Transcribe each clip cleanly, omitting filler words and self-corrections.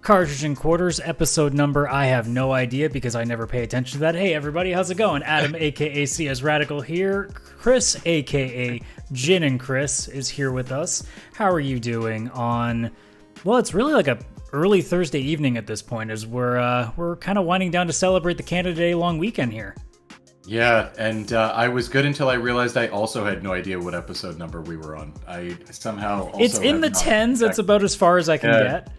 Cartridge Quarters, episode number, I have no idea because I never pay attention to that. Hey everybody, how's it going? Adam, aka CS Radical here. Chris, aka Jin and Chris, is here with us. How are you doing on, well, it's really like a early Thursday evening at this point as we're kind of winding down to celebrate the Canada Day long weekend here. Yeah, and I was good until I realized I also had no idea what episode number we were on. I somehow also It's in the tens, that's about as far as I can get.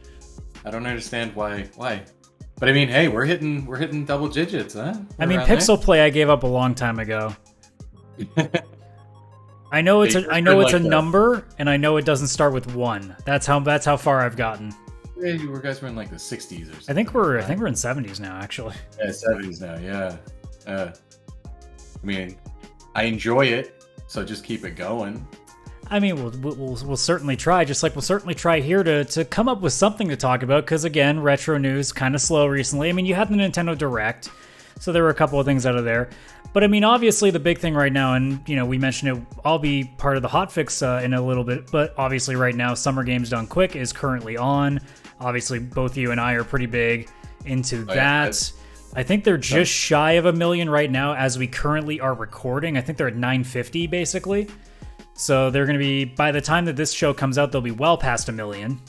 I don't understand why. But I mean, hey, we're hitting double digits, huh? I mean, Pixel Play I gave up a long time ago. I know it's a number, and I know it doesn't start with 1. That's how far I've gotten. Yeah, you guys were in like the 60s or something. I think we're in 70s now, actually. Yeah, 70s now. Yeah. I mean, I enjoy it, so just keep it going. I mean, we'll certainly try, just like we'll certainly try here to come up with something to talk about, because again, retro news kind of slow recently. I mean, you had the Nintendo Direct, so there were a couple of things out of there. But I mean, obviously the big thing right now, and you know, we mentioned it, I'll be part of the hotfix in a little bit, but obviously right now, Summer Games Done Quick is currently on. Obviously, both you and I are pretty big into that. I think they're just shy of 1 million right now as we currently are recording. I think they're at 950 basically. So they're going to be, by the time that this show comes out, they'll be well past 1 million.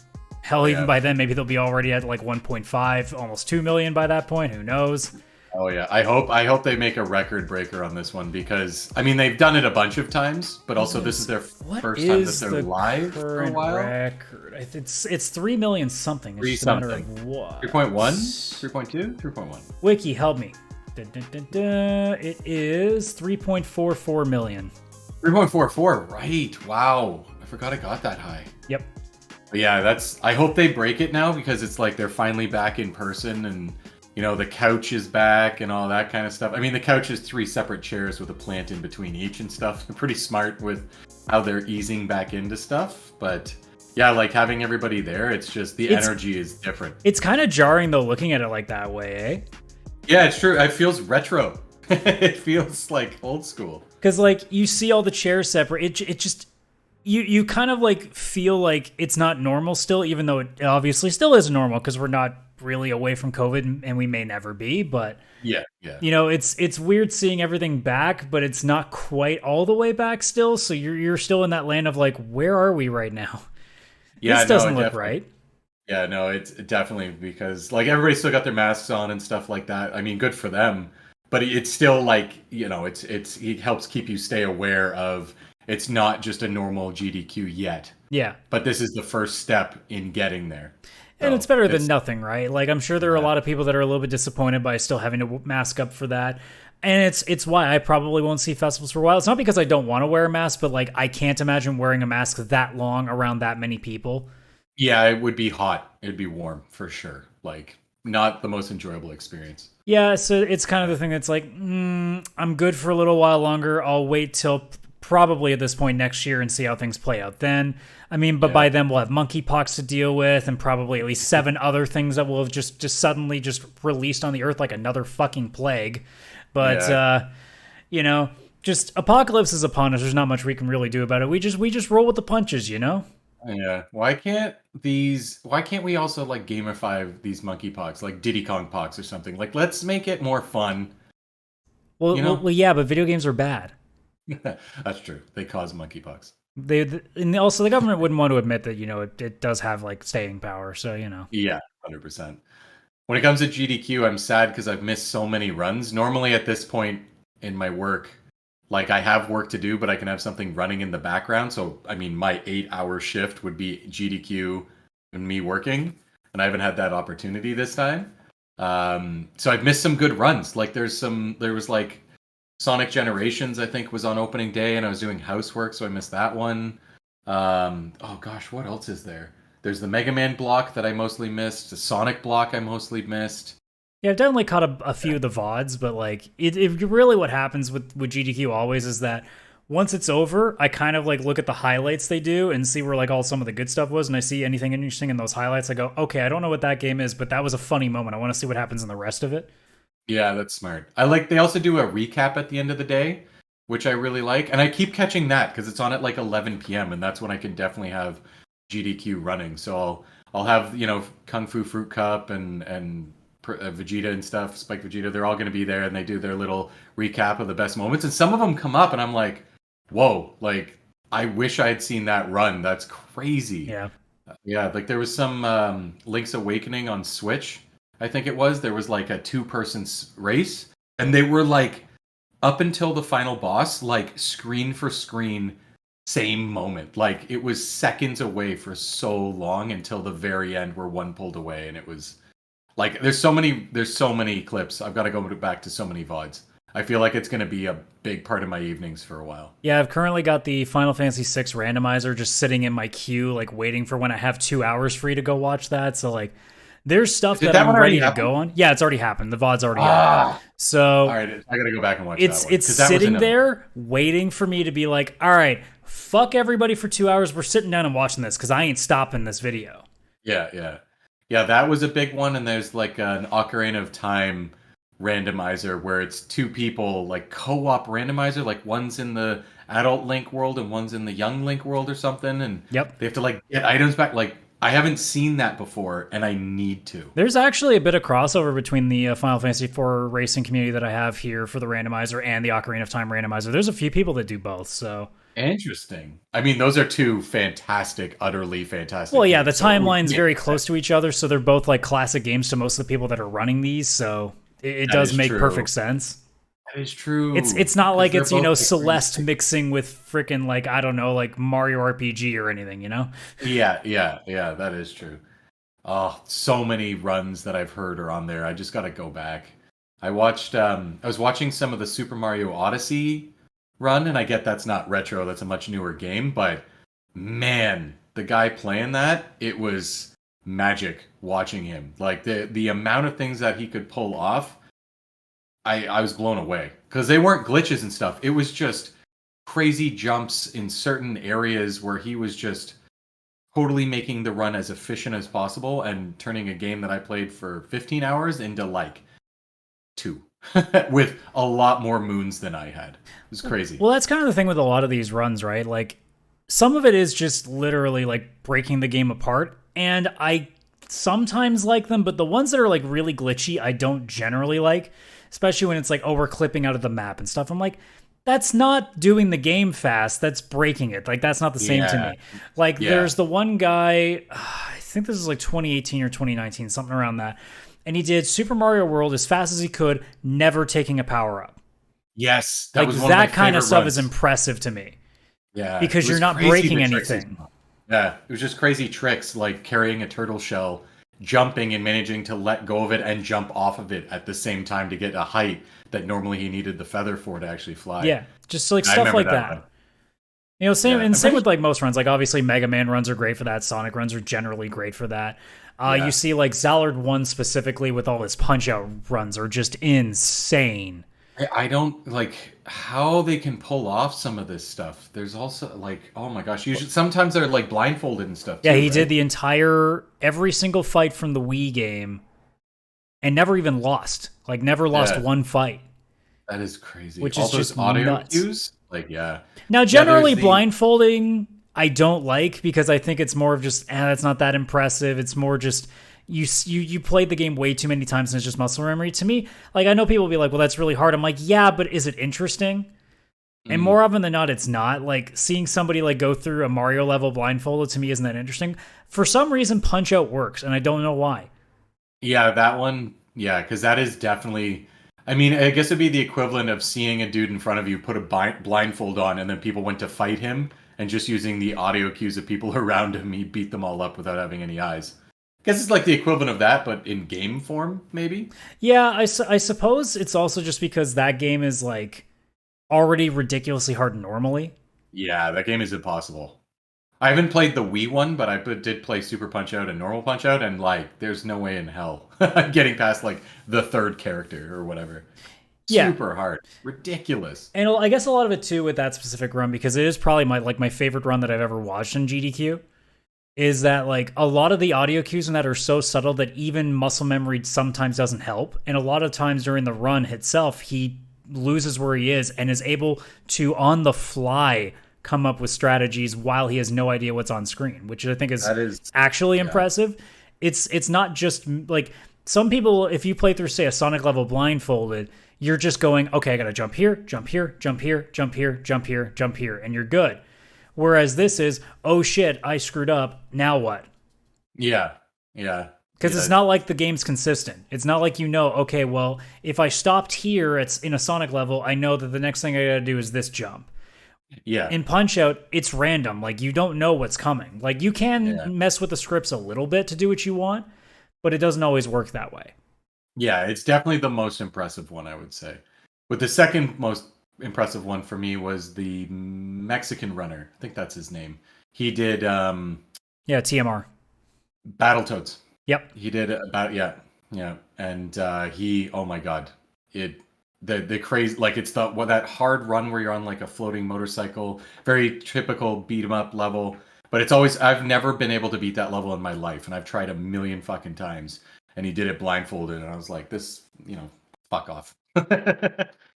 Hell, even by then, maybe they'll be already at like 1.5, almost 2 million by that point. Who knows? Oh yeah, I hope they make a record breaker on this one, because I mean they've done it a bunch of times, but also this is their first time that they're live for a while. Record? It's 3 million something. It's just a matter of what? 3.1, 3.2, 3.1. Wiki, help me. It is 3.44 million. 3.44, right? Wow, I forgot it got that high. Yep. But yeah, I hope they break it now, because it's like they're finally back in person, and you know, the couch is back and all that kind of stuff. I mean, the couch is 3 separate chairs with a plant in between each and stuff. They're pretty smart with how they're easing back into stuff. But yeah, like having everybody there, it's just the energy is different. It's kind of jarring though, looking at it like that way, eh? Yeah, it's true. It feels retro. It feels like old school. Because like you see all the chairs separate. It just, you kind of like feel like it's not normal still, even though it obviously still is normal because we're not really away from COVID, and we may never be, but yeah, you know, it's weird seeing everything back, but it's not quite all the way back still. So you're still in that land of like, where are we right now? Yeah, this doesn't look right. Yeah, no, it's definitely, because like everybody still got their masks on and stuff like that. I mean, good for them, but it's still like, you know, it helps keep you stay aware of it's not just a normal GDQ yet. Yeah, but this is the first step in getting there. And it's better than nothing, right? Like, I'm sure there are a lot of people that are a little bit disappointed by still having to mask up for that. And it's why I probably won't see festivals for a while. It's not because I don't want to wear a mask, but like, I can't imagine wearing a mask that long around that many people. Yeah, it would be hot. It'd be warm for sure. Like, not the most enjoyable experience. Yeah, so it's kind of the thing that's like, I'm good for a little while longer. I'll wait till probably at this point next year and see how things play out then. I mean, but by then we'll have monkeypox to deal with, and probably at least 7 other things that will have just suddenly just released on the earth like another fucking plague. But you know, just apocalypse is upon us. There's not much we can really do about it. We just roll with the punches, you know? Yeah. Why can't we also like gamify these monkeypox, like Diddy Kong pox or something? Like, let's make it more fun. Well, you know? well, yeah, but video games are bad. That's true. They cause monkeypox. And also the government wouldn't want to admit that, you know, it does have like staying power. So, you know. Yeah, 100%. When it comes to GDQ, I'm sad because I've missed so many runs. Normally at this point in my work, like I have work to do, but I can have something running in the background. So, I mean, my 8-hour shift would be GDQ and me working, and I haven't had that opportunity this time. So I've missed some good runs. Like there was like Sonic Generations, I think, was on opening day, and I was doing housework, so I missed that one. Oh gosh, what else is there? There's the Mega Man block that I mostly missed. The Sonic block I mostly missed. Yeah, I've definitely caught a few of the VODs, but like it really what happens with GDQ always is that once it's over, I kind of like look at the highlights they do and see where like all some of the good stuff was, and I see anything interesting in those highlights. I go, okay, I don't know what that game is, but that was a funny moment. I want to see what happens in the rest of it. Yeah, that's smart. They also do a recap at the end of the day, which I really like. And I keep catching that because it's on at like 11 p.m. and that's when I can definitely have GDQ running. So I'll have, Kung Fu Fruit Cup and Vegeta and stuff, Spike Vegeta, they're all going to be there, and they do their little recap of the best moments. And some of them come up, and I'm like, whoa, like, I wish I had seen that run. That's crazy. Yeah. Yeah, like there was some Link's Awakening on Switch, I think it was. There was like a 2-person race, and they were like, up until the final boss, like screen for screen, same moment. Like it was seconds away for so long until the very end where one pulled away, and it was like there's so many clips. I've got to go back to so many VODs. I feel like it's going to be a big part of my evenings for a while. Yeah, I've currently got the Final Fantasy VI randomizer just sitting in my queue, like waiting for when I have 2 hours free to go watch that. So like, there's stuff that I'm ready to go on. Yeah, it's already happened. The VOD's already happened. So all right, I got to go back and watch that one. It's sitting there waiting for me to be like, all right, fuck everybody for 2 hours. We're sitting down and watching this because I ain't stopping this video. Yeah. That was a big one. And there's like an Ocarina of Time randomizer where it's 2 people, like co-op randomizer, like one's in the adult Link world and one's in the young Link world or something, and they have to like get items back. Like I haven't seen that before, and I need to. There's actually a bit of crossover between the Final Fantasy IV racing community that I have here for the randomizer and the Ocarina of Time randomizer. There's a few people that do both, so interesting. I mean, those are 2 fantastic, utterly fantastic. Well, yeah, the timeline's very close to each other, so they're both like classic games to most of the people that are running these, so it does make perfect sense. That is true. It's not like it's, Celeste mixing with freaking, like, I don't know, like Mario RPG or anything, Yeah, that is true. Oh, so many runs that I've heard are on there. I just got to go back. I was watching some of the Super Mario Odyssey run, and I get that's not retro, that's a much newer game, but man, the guy playing that, it was magic watching him. Like the amount of things that he could pull off, I was blown away because they weren't glitches and stuff. It was just crazy jumps in certain areas where he was just totally making the run as efficient as possible and turning a game that I played for 15 hours into like 2 with a lot more moons than I had. It was crazy. Well, that's kind of the thing with a lot of these runs, right? Like some of it is just literally like breaking the game apart, and I sometimes like them, but the ones that are like really glitchy, I don't generally like, especially when it's like, oh, we're clipping out of the map and stuff. I'm like, that's not doing the game fast, that's breaking it. Like, that's not the same to me. Like, there's the one guy, I think this is like 2018 or 2019, something around that, and he did Super Mario World as fast as he could, never taking a power-up. Yes, that was one that of my kind of stuff runs. Is impressive to me. Yeah, because you're not breaking anything. Yeah, it was just crazy tricks, like carrying a turtle shell, jumping and managing to let go of it and jump off of it at the same time to get a height that normally he needed the feather for to actually fly. Yeah, just like stuff like that. Same with like most runs. Like obviously Mega Man runs are great for that. Sonic runs are generally great for that. You see like Zallard 1 specifically with all his Punch-Out runs are just insane. I don't like how they can pull off some of this stuff. There's also like, oh my gosh, sometimes they're like blindfolded and stuff. Yeah, he did the every single fight from the Wii game and never even lost. Like never lost one fight. That is crazy. Which is just audio nuts. Cues? Like, yeah. Now, generally blindfolding I don't like because I think it's more of just, that's not that impressive. It's more just you played the game way too many times and it's just muscle memory. To me, like I know people will be like, well, that's really hard. I'm like, yeah, but is it interesting? And more often than not, it's not. Like seeing somebody like go through a Mario level blindfolded to me isn't that interesting. For some reason, Punch-Out works, and I don't know why. Yeah, that one. Yeah, because that is definitely. I mean, I guess it'd be the equivalent of seeing a dude in front of you put a blindfold on, and then people went to fight him, and just using the audio cues of people around him, he beat them all up without having any eyes. I guess it's like the equivalent of that, but in game form, maybe? Yeah, I suppose it's also just because that game is, like, already ridiculously hard normally. Yeah, that game is impossible. I haven't played the Wii one, but I did play Super Punch-Out and Normal Punch-Out, and, like, there's no way in hell I'm getting past, like, the third character or whatever. Yeah. Super hard. Ridiculous. And I guess a lot of it, too, with that specific run, because it is probably my favorite run that I've ever watched in GDQ, is that like a lot of the audio cues in that are so subtle that even muscle memory sometimes doesn't help. And a lot of times during the run itself, he loses where he is and is able to on the fly come up with strategies while he has no idea what's on screen, which I think is actually impressive. It's not just like some people, if you play through, say, a Sonic level blindfolded, you're just going, okay, I gotta jump here, jump here, jump here, jump here, jump here, jump here, and you're good. Whereas this is, oh shit, I screwed up. Now what? Yeah. Because it's not like the game's consistent. It's not like, okay, well, if I stopped here, it's in a Sonic level, I know that the next thing I gotta do is this jump. Yeah. In Punch-Out, it's random. Like, you don't know what's coming. Like, you can mess with the scripts a little bit to do what you want, but it doesn't always work that way. Yeah, it's definitely the most impressive one, I would say. But the second most impressive one for me was the Mexican runner. I think that's his name. He did TMR. Battletoads. Yep. He did about and he, oh my god, the crazy, like, it's that hard run where you're on like a floating motorcycle, very typical beat 'em up level. But it's always, I've never been able to beat that level in my life, and I've tried a million fucking times. And he did it blindfolded, and I was like, this, fuck off.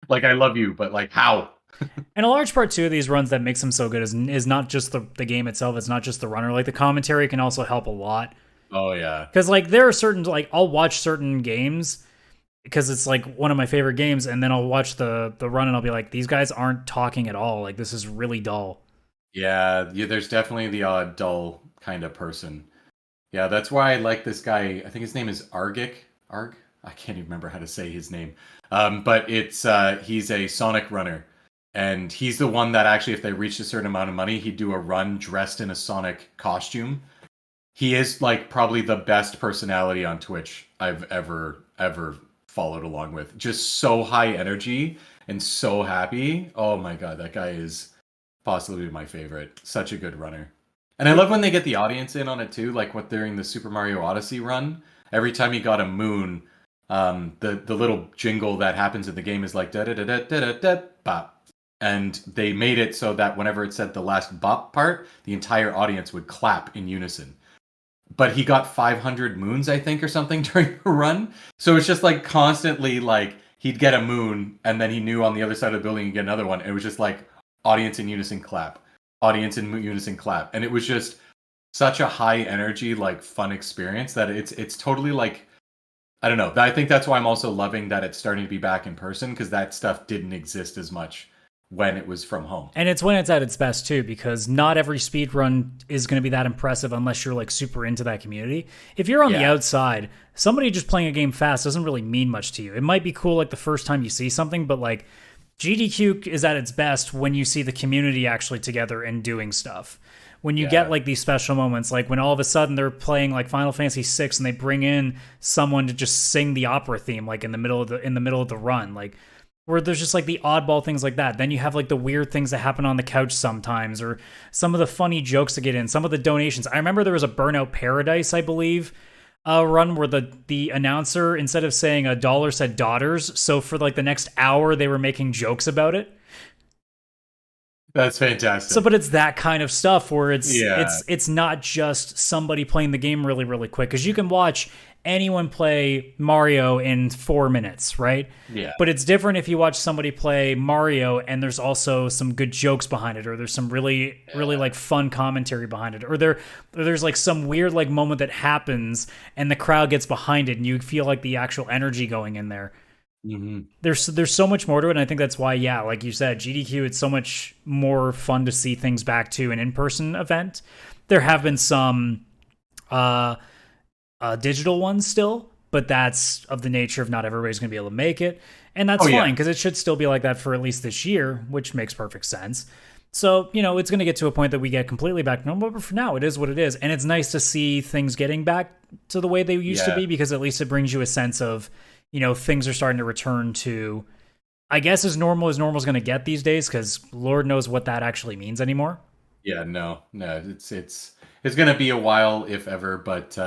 Like, I love you, but like, how? And a large part too of these runs that makes them so good is not just the game itself. It's not just the runner. Like, the commentary can also help a lot. Oh yeah. Because like there are certain, like, I'll watch certain games because it's like one of my favorite games, and then I'll watch the run and I'll be like, these guys aren't talking at all. Like, this is really dull. Yeah, there's definitely the odd dull kind of person. Yeah, that's why I like this guy. I think his name is Arg. I can't even remember how to say his name. But it's he's a Sonic runner, and he's the one that actually, if they reached a certain amount of money, he'd do a run dressed in a Sonic costume. He is like probably the best personality on Twitch I've ever followed along with. Just so high energy and so happy. Oh my god, that guy is possibly my favorite. Such a good runner. And I love when they get the audience in on it too, like what during the Super Mario Odyssey run. Every time he got a moon, the little jingle that happens in the game is like da da da da da da bop. And they made it so that whenever it said the last bop part, the entire audience would clap in unison. But he got 500 moons, I think, or something during the run. So it's just like constantly like he'd get a moon, and then he knew on the other side of the building he'd get another one. It was just like audience in unison clap, audience in unison clap, and it was just such a high energy, like, fun experience that it's totally like, I don't know. I think that's why I'm also loving that it's starting to be back in person, because that stuff didn't exist as much when it was from home. And it's when it's at its best too, because not every speed run is going to be that impressive unless you're like super into that community. If you're on the outside, somebody just playing a game fast doesn't really mean much to you. It might be cool like the first time you see something, but like GDQ is at its best when you see the community actually together and doing stuff. When you get like these special moments, like when all of a sudden they're playing like Final Fantasy VI and they bring in someone to just sing the opera theme like in the middle of the run, like where there's just like the oddball things like that. Then you have like the weird things that happen on the couch sometimes, or some of the funny jokes that get in, some of the donations. I remember there was a Burnout Paradise, I believe, run where the announcer, instead of saying a dollar, said daughters. So for like the next hour, they were making jokes about it. That's fantastic. So, but it's that kind of stuff where it's not just somebody playing the game really, really quick, because you can watch anyone play Mario in 4 minutes, right? Yeah. But it's different if you watch somebody play Mario and there's also some good jokes behind it, or there's some really like fun commentary behind it, or there's like some weird like moment that happens and the crowd gets behind it and you feel like the actual energy going in there. Mm-hmm. There's so much more to it, and I think that's why, like you said, GDQ, it's so much more fun to see things back to an in-person event. There have been some digital ones still, but that's of the nature of not everybody's going to be able to make it, and that's fine, because it should still be like that for at least this year, which makes perfect sense. So, it's going to get to a point that we get completely back to normal, but for now, it is what it is, and it's nice to see things getting back to the way they used to be, because at least it brings you a sense of, things are starting to return to, I guess, as normal as normal's going to get these days, because Lord knows what that actually means anymore. Yeah, no, it's going to be a while, if ever, but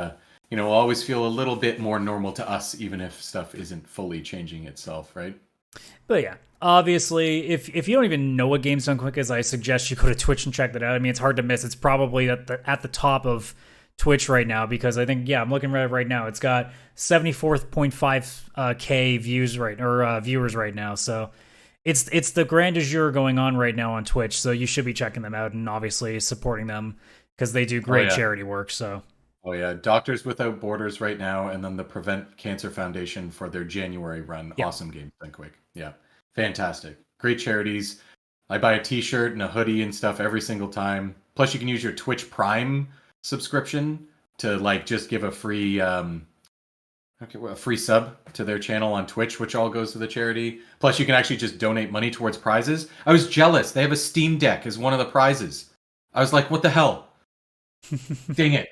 we'll always feel a little bit more normal to us, even if stuff isn't fully changing itself, right? But yeah, obviously, if you don't even know what Games Done Quick is, I suggest you go to Twitch and check that out. I mean, it's hard to miss. It's probably at the top of Twitch right now, because I think, I'm looking at it right now. It's got 74.5 K views viewers right now. So it's the grand du jour going on right now on Twitch. So you should be checking them out and obviously supporting them, because they do great charity work. So Oh yeah, Doctors Without Borders right now, and then the Prevent Cancer Foundation for their January run. Yeah. Awesome game, done quick. Yeah, fantastic. Great charities. I buy a T-shirt and a hoodie and stuff every single time. Plus, you can use your Twitch Prime subscription to like just give a free a free sub to their channel on Twitch, which all goes to the charity. Plus, you can actually just donate money towards prizes. I was jealous. They have a Steam Deck as one of the prizes. I was like, what the hell? Dang it.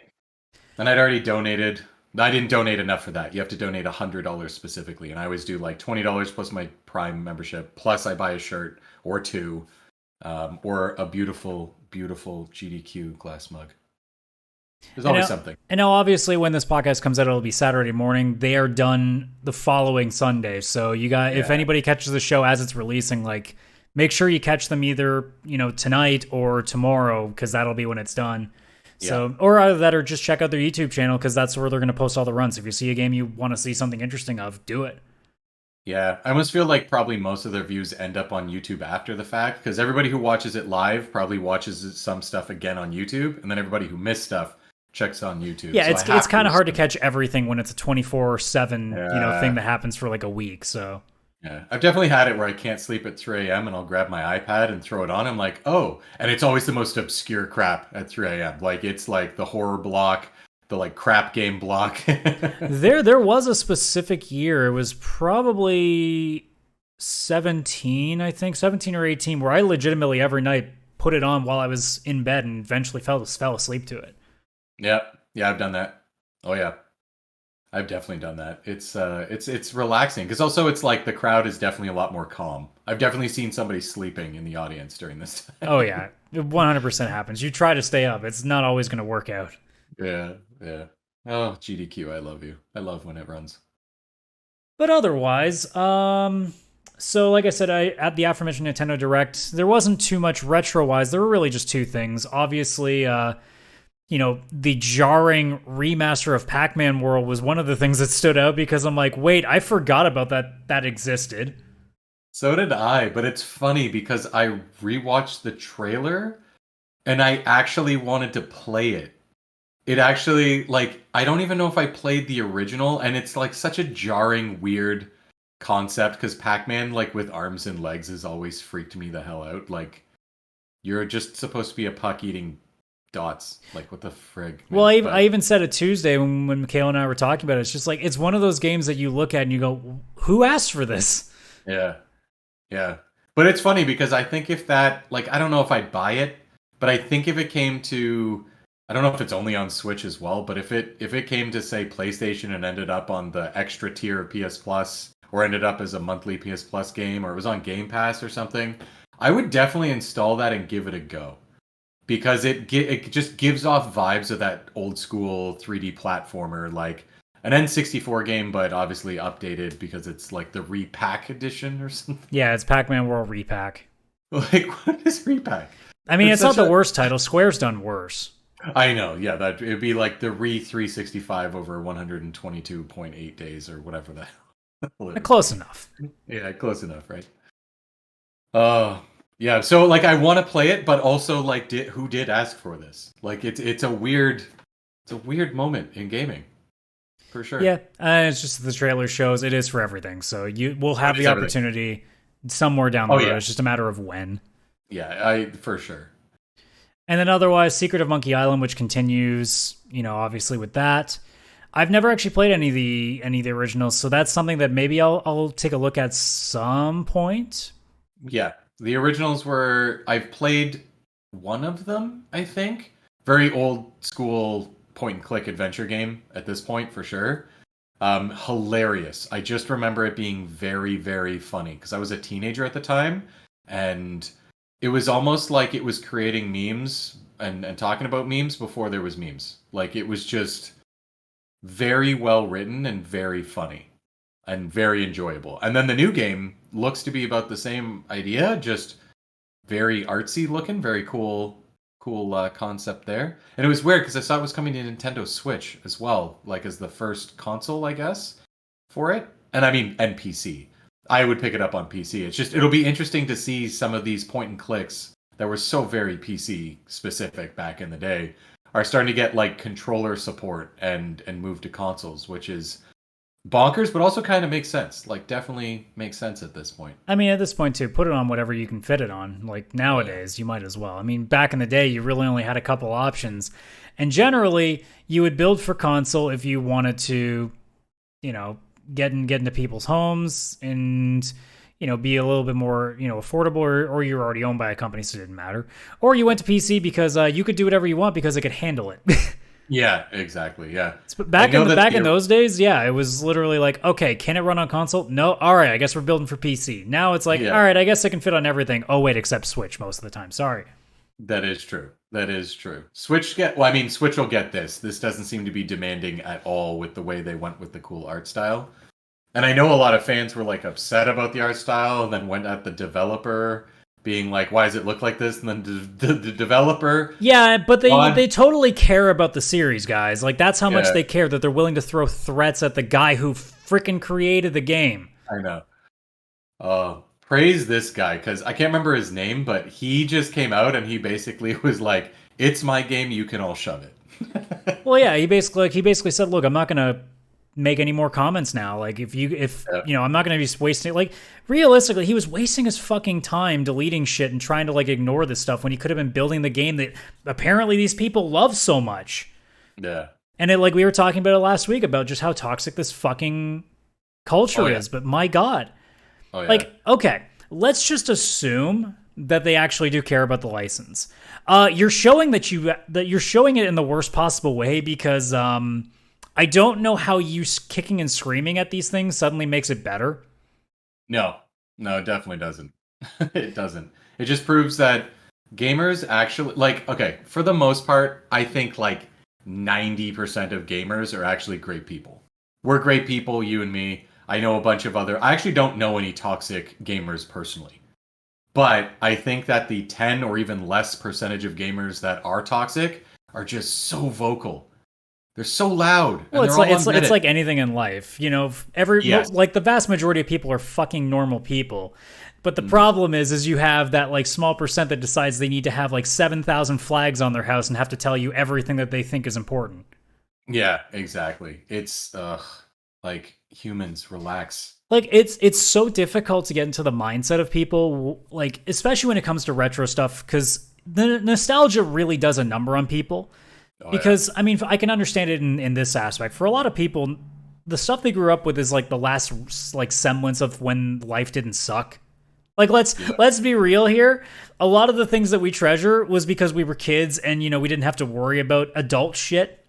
And I'd already donated. I didn't donate enough for that. You have to donate $100 specifically, and I always do like $20 plus my Prime membership. Plus, I buy a shirt or two, or a beautiful, beautiful GDQ glass mug. There's always something. And now, obviously, when this podcast comes out, it'll be Saturday morning. They are done the following Sunday. So you got, if anybody catches the show as it's releasing, like, make sure you catch them either, tonight or tomorrow, because that'll be when it's done. So, or either that, or just check out their YouTube channel, because that's where they're going to post all the runs. If you see a game you want to see something interesting of, do it. Yeah, I almost feel like probably most of their views end up on YouTube after the fact, because everybody who watches it live probably watches some stuff again on YouTube, and then everybody who missed stuff checks on YouTube. Yeah, so it's kind of hard to catch everything when it's a 24/7 thing that happens for like a week. So yeah, I've definitely had it where I can't sleep at 3 a.m. and I'll grab my iPad and throw it on. I'm like, oh, and it's always the most obscure crap at 3 a.m. Like it's like the horror block, the like crap game block. There was a specific year. It was probably 17, I think, 17 or 18, where I legitimately every night put it on while I was in bed and eventually fell asleep to it. Yeah, I've done that. Oh yeah, I've definitely done that. It's relaxing because also it's like the crowd is definitely a lot more calm. I've definitely seen somebody sleeping in the audience during this time. Oh yeah, it 100% happens. You try to stay up, it's not always going to work out. Yeah. Oh, GDQ, I love you. I love when it runs. But otherwise, so like I said, at the aforementioned Nintendo Direct, there wasn't too much retro-wise. There were really just two things. Obviously, the jarring remaster of Pac-Man World was one of the things that stood out because I'm like, wait, I forgot about that existed. So did I, but it's funny because I rewatched the trailer and I actually wanted to play it. It actually, like, I don't even know if I played the original, and it's like such a jarring, weird concept because Pac-Man, like, with arms and legs has always freaked me the hell out. Like, you're just supposed to be a puck eating dots. Like, what the frig? Well, I even said it Tuesday when Mikhail and I were talking about it. It's just like, it's one of those games that you look at and you go, who asked for this? Yeah. But it's funny because I think if that, like, I don't know if I'd buy it, but I think if it came to, I don't know if it's only on Switch as well, but if it came to, say, PlayStation and ended up on the extra tier of PS Plus, or ended up as a monthly PS Plus game, or it was on Game Pass or something, I would definitely install that and give it a go. Because it just gives off vibes of that old school 3D platformer, like an N64 game, but obviously updated because it's like the Repack edition or something. Yeah, it's Pac-Man World Repack. Like, what is Repack? I mean, it's not the worst title. Square's done worse. I know, yeah, that it'd be like the Re 365 over 122.8 days or whatever that. Close enough. Yeah, close enough, right? Yeah, so like I want to play it, but also like who did ask for this? Like it's a weird moment in gaming, for sure. Yeah, it's just the trailer shows it is for everything. So we'll have the opportunity somewhere down the road. Yeah. It's just a matter of when. Yeah, for sure. And then otherwise, Secret of Monkey Island, which continues, obviously with that. I've never actually played any of the originals, so that's something that maybe I'll take a look at some point. Yeah. The originals I've played one of them, I think. Very old school point and click adventure game at this point, for sure. Hilarious. I just remember it being very, very funny because I was a teenager at the time, and it was almost like it was creating memes and talking about memes before there was memes. Like, it was just very well written and very funny and very enjoyable. And then the new game looks to be about the same idea, just very artsy looking, very cool concept there. And it was weird because I saw it was coming to Nintendo Switch as well, like as the first console, I guess, for it. And I mean, and PC. I would pick it up on PC. It's just, it'll be interesting to see some of these point and clicks that were so very PC specific back in the day, are starting to get like controller support and move to consoles, which is bonkers, but also kind of makes sense. Like, definitely makes sense at this point. I mean, at this point, too, put it on whatever you can fit it on. Like, nowadays, you might as well. I mean, back in the day, you really only had a couple options. And generally, you would build for console if you wanted to, you know, get into people's homes and, you know, be a little bit more, you know, affordable, or you're already owned by a company, so it didn't matter. Or you went to PC because you could do whatever you want because it could handle it. Yeah, exactly. Yeah. But back in those days, yeah, it was literally like, okay, can it run on console? No. All right, I guess we're building for PC. Now it's like, all right, I guess it can fit on everything. Oh wait, except Switch most of the time. Sorry. That is true. That is true. Switch will get this. This doesn't seem to be demanding at all with the way they went with the cool art style. And I know a lot of fans were like upset about the art style and then went at the developer being like, why does it look like this? And then the developer... Yeah, but they totally care about the series, guys. Like, that's how much they care, that they're willing to throw threats at the guy who freaking created the game. I know. Praise this guy, because I can't remember his name, but he just came out and he basically was like, it's my game, you can all shove it. Well, yeah, he basically said, look, I'm not going to make any more comments now. Like, if you know, I'm not going to be wasting, like, realistically, he was wasting his fucking time deleting shit and trying to like ignore this stuff when he could have been building the game that apparently these people love so much. Yeah. And it, like we were talking about it last week about just how toxic this fucking culture is, but my God. Oh, yeah. Like, okay, let's just assume that they actually do care about the license. You're showing that you're showing it in the worst possible way because I don't know how you kicking and screaming at these things suddenly makes it better. No, it definitely doesn't. It doesn't. It just proves that gamers actually, like, okay, for the most part, I think like 90% of gamers are actually great people. We're great people, you and me. I know a bunch of I actually don't know any toxic gamers personally. But I think that the 10 or even less percentage of gamers that are toxic are just so vocal. They're so loud. Well, it's like anything in life, you know. Like the vast majority of people are fucking normal people, but the problem is you have that like small percent that decides they need to have like 7,000 flags on their house and have to tell you everything that they think is important. Yeah, exactly. It's like, humans, relax. Like, it's so difficult to get into the mindset of people, like especially when it comes to retro stuff, because the nostalgia really does a number on people. Because, I mean, I can understand it in this aspect. For a lot of people, the stuff they grew up with is like the last like semblance of when life didn't suck. Like, let's be real here. A lot of the things that we treasure was because we were kids and, you know, we didn't have to worry about adult shit.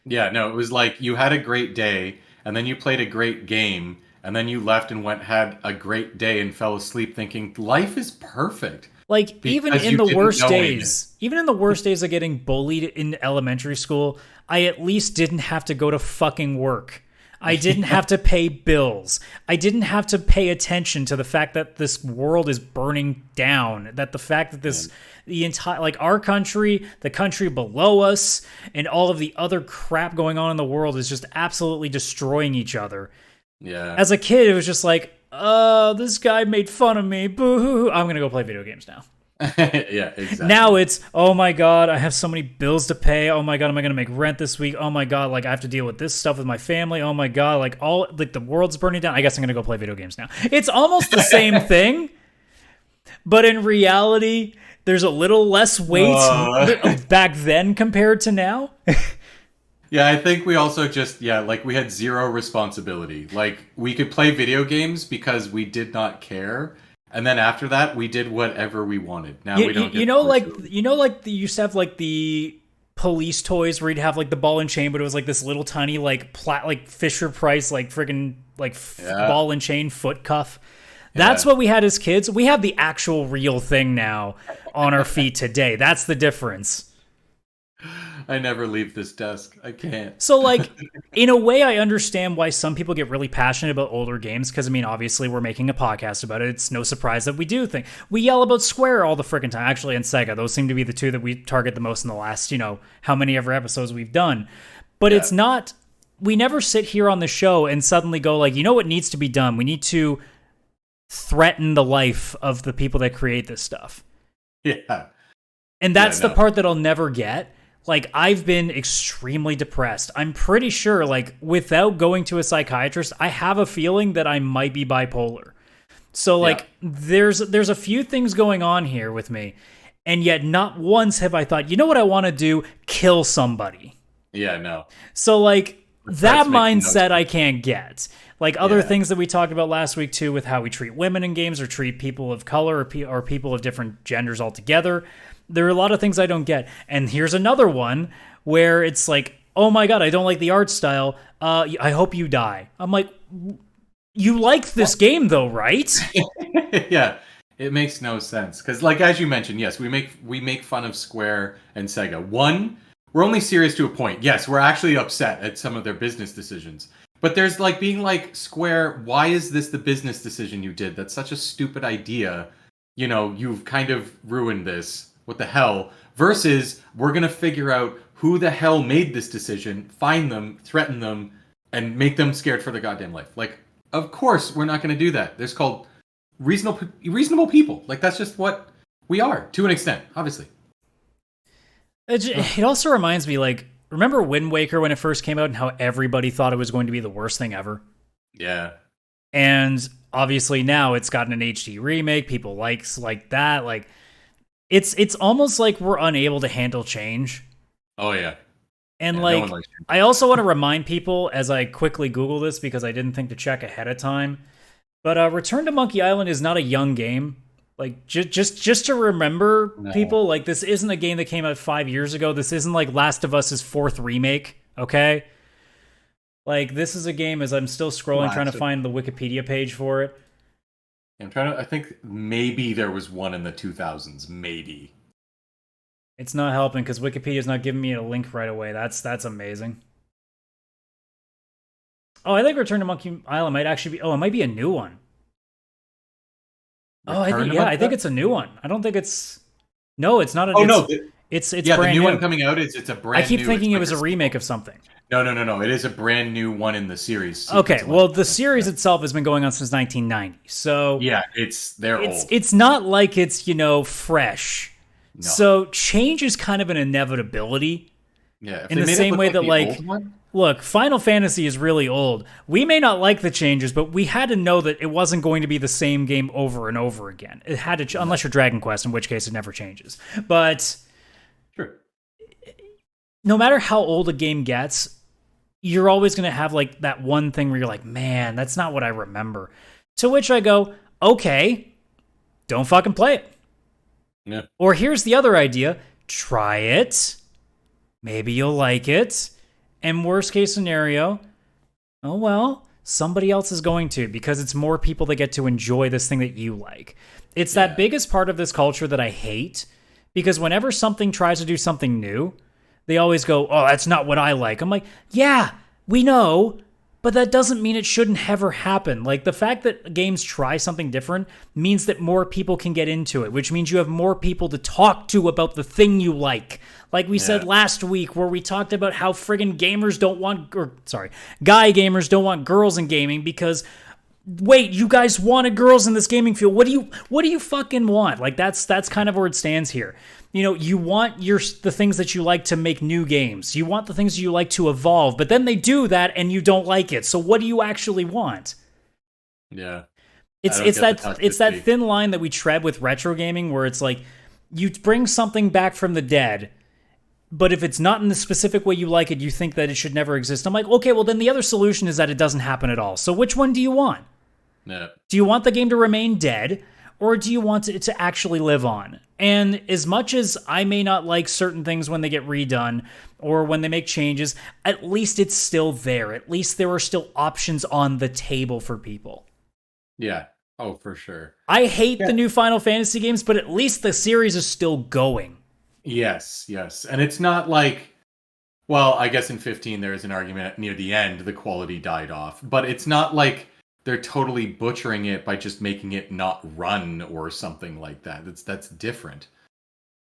Yeah, no, it was like you had a great day and then you played a great game and then you left and had a great day and fell asleep thinking life is perfect. Like, even in the worst days of getting bullied in elementary school, I at least didn't have to go to fucking work. I didn't have to pay bills. I didn't have to pay attention to the fact that this world is burning down, that the fact that the entire, like, our country, the country below us, and all of the other crap going on in the world is just absolutely destroying each other. Yeah. As a kid, it was just like, this guy made fun of me. Boo-hoo. I'm going to go play video games now. Yeah, exactly. Now it's, oh my God, I have so many bills to pay. Oh my God, am I going to make rent this week? Oh my God, like I have to deal with this stuff with my family. Oh my God, like the world's burning down. I guess I'm going to go play video games now. It's almost the same thing, but in reality, there's a little less weight back then compared to now. Yeah, I think we also just, like we had zero responsibility. Like we could play video games because we did not care. And then after that, we did whatever we wanted. Now we don't. Like you used to have like the police toys where you'd have like the ball and chain, but it was like this little tiny like Fisher Price like friggin' like ball and chain foot cuff. That's what we had as kids. We have the actual real thing now on our feet today. That's the difference. I never leave this desk. I can't. So, like, in a way, I understand why some people get really passionate about older games, because, I mean, obviously, we're making a podcast about it. It's no surprise that we do think. We yell about Square all the freaking time. Actually, and Sega. Those seem to be the two that we target the most in the last, you know, how many ever episodes we've done. But it's not... We never sit here on the show and suddenly go, like, you know what needs to be done? We need to threaten the life of the people that create this stuff. Yeah. And that's the part that I'll never get. like I've been extremely depressed. I'm pretty sure, like, without going to a psychiatrist, I have a feeling that I might be bipolar. So like there's a few things going on here with me, and yet not once have I thought, you know what I want to do? Kill somebody. Yeah, no. So like that mindset I can't get. Like other things that we talked about last week too, with how we treat women in games or treat people of color or people of different genders altogether. There are a lot of things I don't get. And here's another one where it's like, oh my God, I don't like the art style. I hope you die. I'm like, you like this game though, right? Yeah, it makes no sense. Because like, as you mentioned, yes, we make fun of Square and Sega. One, we're only serious to a point. Yes, we're actually upset at some of their business decisions. But there's like being like, Square, why is this the business decision you did? That's such a stupid idea. You know, you've kind of ruined this. What the hell? Versus, we're going to figure out who the hell made this decision, find them, threaten them, and make them scared for their goddamn life. Like, of course, we're not going to do that. There's called reasonable people. Like, that's just what we are, to an extent, obviously. It also reminds me, like, remember Wind Waker when it first came out and how everybody thought it was going to be the worst thing ever? Yeah. And obviously now it's gotten an HD remake. People like that. Like, it's almost like we're unable to handle change. Oh, yeah. And yeah, like, no I also want to remind people as I quickly Google this because I didn't think to check ahead of time. But Return to Monkey Island is not a young game. Like, just to remember, people, like, this isn't a game that came out 5 years ago. This isn't like Last of Us' 4th remake, okay? Like, this is a game, as I'm still scrolling, trying to find the Wikipedia page for it. I think maybe there was one in the 2000s, maybe. It's not helping because Wikipedia's not giving me a link right away. That's amazing. Oh, I think Return to Monkey Island might actually be... Oh, it might be a new one. I think it's a new one. I don't think it's... No, it's not a... It's brand new. The new one coming out, it's a brand new... I keep thinking it was a remake of something. No. It is a brand new one in the series. Okay, well, the series itself has been going on since 1990, so... Yeah, they're old. It's not like it's, fresh. No. So change is kind of an inevitability. Yeah, in the same way that, like... Look, Final Fantasy is really old. We may not like the changes, but we had to know that it wasn't going to be the same game over and over again. It had to, unless you're Dragon Quest, in which case it never changes. But sure. No matter how old a game gets, you're always going to have like that one thing where you're like, man, that's not what I remember. To which I go, okay, don't fucking play it. Yeah. Or here's the other idea. Try it. Maybe you'll like it. And worst case scenario, oh well, somebody else is going to, because it's more people that get to enjoy this thing that you like. It's that biggest part of this culture that I hate, because whenever something tries to do something new, they always go, oh, that's not what I like. I'm like, yeah, we know, but that doesn't mean it shouldn't ever happen. Like, the fact that games try something different means that more people can get into it, which means you have more people to talk to about the thing you like. Like we said last week, where we talked about how friggin' guy gamers don't want girls in gaming because, wait, you guys wanted girls in this gaming field. What do you fucking want? Like, that's kind of where it stands here. You want the things that you like to make new games. You want the things you like to evolve, but then they do that and you don't like it. So what do you actually want? Yeah. It's that thin line that we tread with retro gaming, where it's like, you bring something back from the dead, but if it's not in the specific way you like it, you think that it should never exist. I'm like, okay, well then the other solution is that it doesn't happen at all. So which one do you want? Yeah. Do you want the game to remain dead, or do you want it to actually live on? And as much as I may not like certain things when they get redone or when they make changes, at least it's still there. At least there are still options on the table for people. Yeah. Oh, for sure. I hate the new Final Fantasy games, but at least the series is still going. Yes. And it's not like, well, I guess in 15 there is an argument near the end, the quality died off. But it's not like they're totally butchering it by just making it not run or something like that. That's different.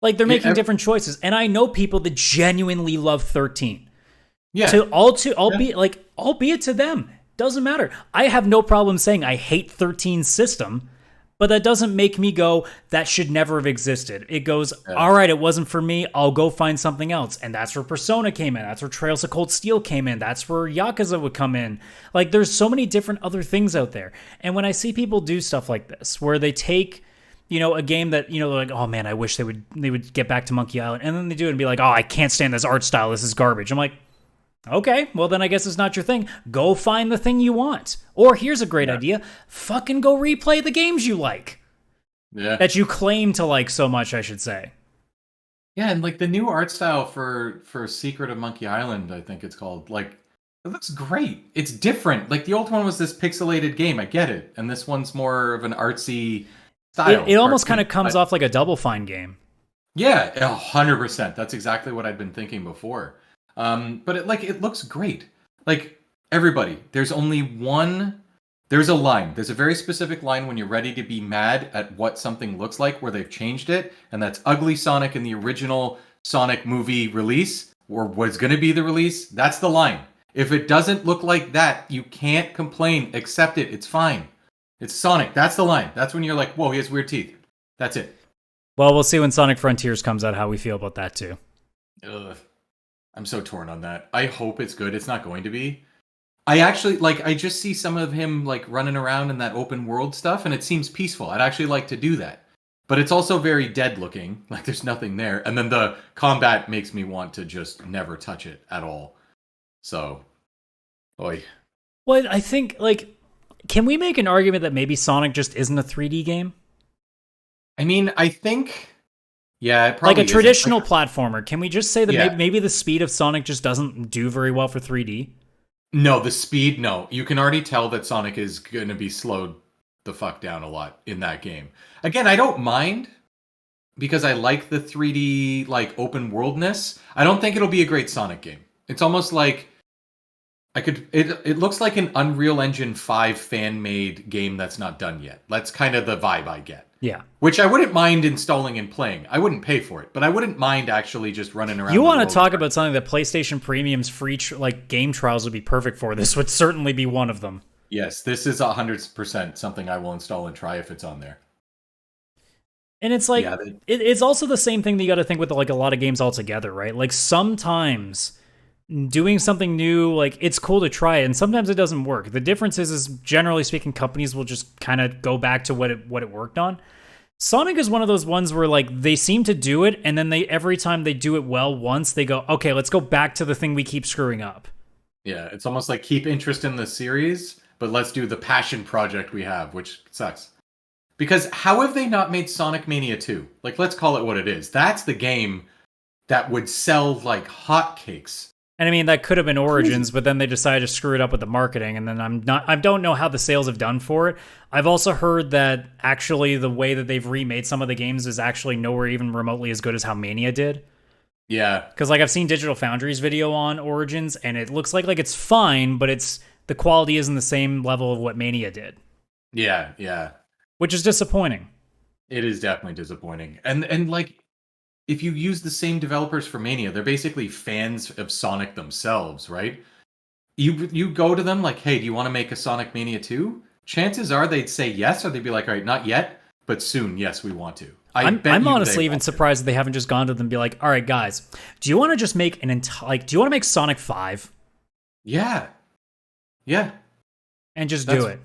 Like, they're making different choices. And I know people that genuinely love 13. Yeah. Albeit to them. Doesn't matter. I have no problem saying I hate 13's system, But that doesn't make me go, that should never have existed. It goes, all right, it wasn't for me. I'll go find something else. And that's where Persona came in. That's where Trails of Cold Steel came in. That's where Yakuza would come in. Like, there's so many different other things out there. And when I see people do stuff like this, where they take, a game that, they're like, oh man, I wish they would get back to Monkey Island. And then they do it and be like, oh, I can't stand this art style. This is garbage. I'm like, okay, well then I guess it's not your thing. Go find the thing you want. Or here's a great idea. Fucking go replay the games you like. Yeah. That you claim to like so much, I should say. Yeah, and like the new art style for Secret of Monkey Island, I think it's called, like, it looks great. It's different. Like the old one was this pixelated game, I get it. And this one's more of an artsy style. It almost kind of comes off like a Double Fine game. Yeah, 100%. That's exactly what I'd been thinking before. But it looks great. Like, everybody, there's a line. There's a very specific line when you're ready to be mad at what something looks like where they've changed it, and that's Ugly Sonic in the original Sonic movie release, or was going to be the release. That's the line. If it doesn't look like that, you can't complain. Accept it. It's fine. It's Sonic. That's the line. That's when you're like, whoa, he has weird teeth. That's it. Well, we'll see when Sonic Frontiers comes out how we feel about that, too. Ugh. I'm so torn on that. I hope it's good. It's not going to be. I actually, I just see some of him, running around in that open world stuff, and it seems peaceful. I'd actually like to do that. But it's also very dead looking. Like, there's nothing there. And then the combat makes me want to just never touch it at all. So, oy. Well, I think, can we make an argument that maybe Sonic just isn't a 3D game? I mean, I think... Yeah, it probably like a traditional platformer. Can we just say that Yeah. maybe the speed of Sonic just doesn't do very well for 3D? No, the speed, no. You can already tell that Sonic is going to be slowed the fuck down a lot in that game. Again, I don't mind because I like the 3D, open worldness. I don't think it'll be a great Sonic game. It's almost like it looks like an Unreal Engine 5 fan-made game that's not done yet. That's kind of the vibe I get. Yeah. Which I wouldn't mind installing and playing. I wouldn't pay for it, but I wouldn't mind actually just running around. You want to talk about something that PlayStation Premium's free game trials would be perfect for. This would certainly be one of them. Yes, this is 100% something I will install and try if it's on there. And it's it's also the same thing that you got to think with a lot of games altogether, right? Like sometimes doing something new, it's cool to try it, and sometimes it doesn't work. The difference is generally speaking, companies will just kind of go back to what it worked on. Sonic is one of those ones where they seem to do it, and then every time they do it well once, they go, okay, let's go back to the thing we keep screwing up. Yeah, it's almost like keep interest in the series, but let's do the passion project we have, which sucks. Because how have they not made Sonic Mania 2? Let's call it what it is. That's the game that would sell like hotcakes. And I mean, that could have been Origins, but then they decided to screw it up with the marketing, and then I don't know how the sales have done for it. I've also heard that actually the way that they've remade some of the games is actually nowhere even remotely as good as how Mania did. Yeah. Because I've seen Digital Foundry's video on Origins, and it looks like it's fine, but the quality isn't the same level of what Mania did. Yeah. Which is disappointing. It is definitely disappointing. And if you use the same developers for Mania, they're basically fans of Sonic themselves, right? You go to them like, hey, do you want to make a Sonic Mania 2? Chances are they'd say yes, or they'd be like, all right, not yet, but soon, yes, we want to. I'm honestly even surprised that they haven't just gone to them and be like, all right, guys, do you want to just make do you want to make Sonic 5? Yeah. And just do it.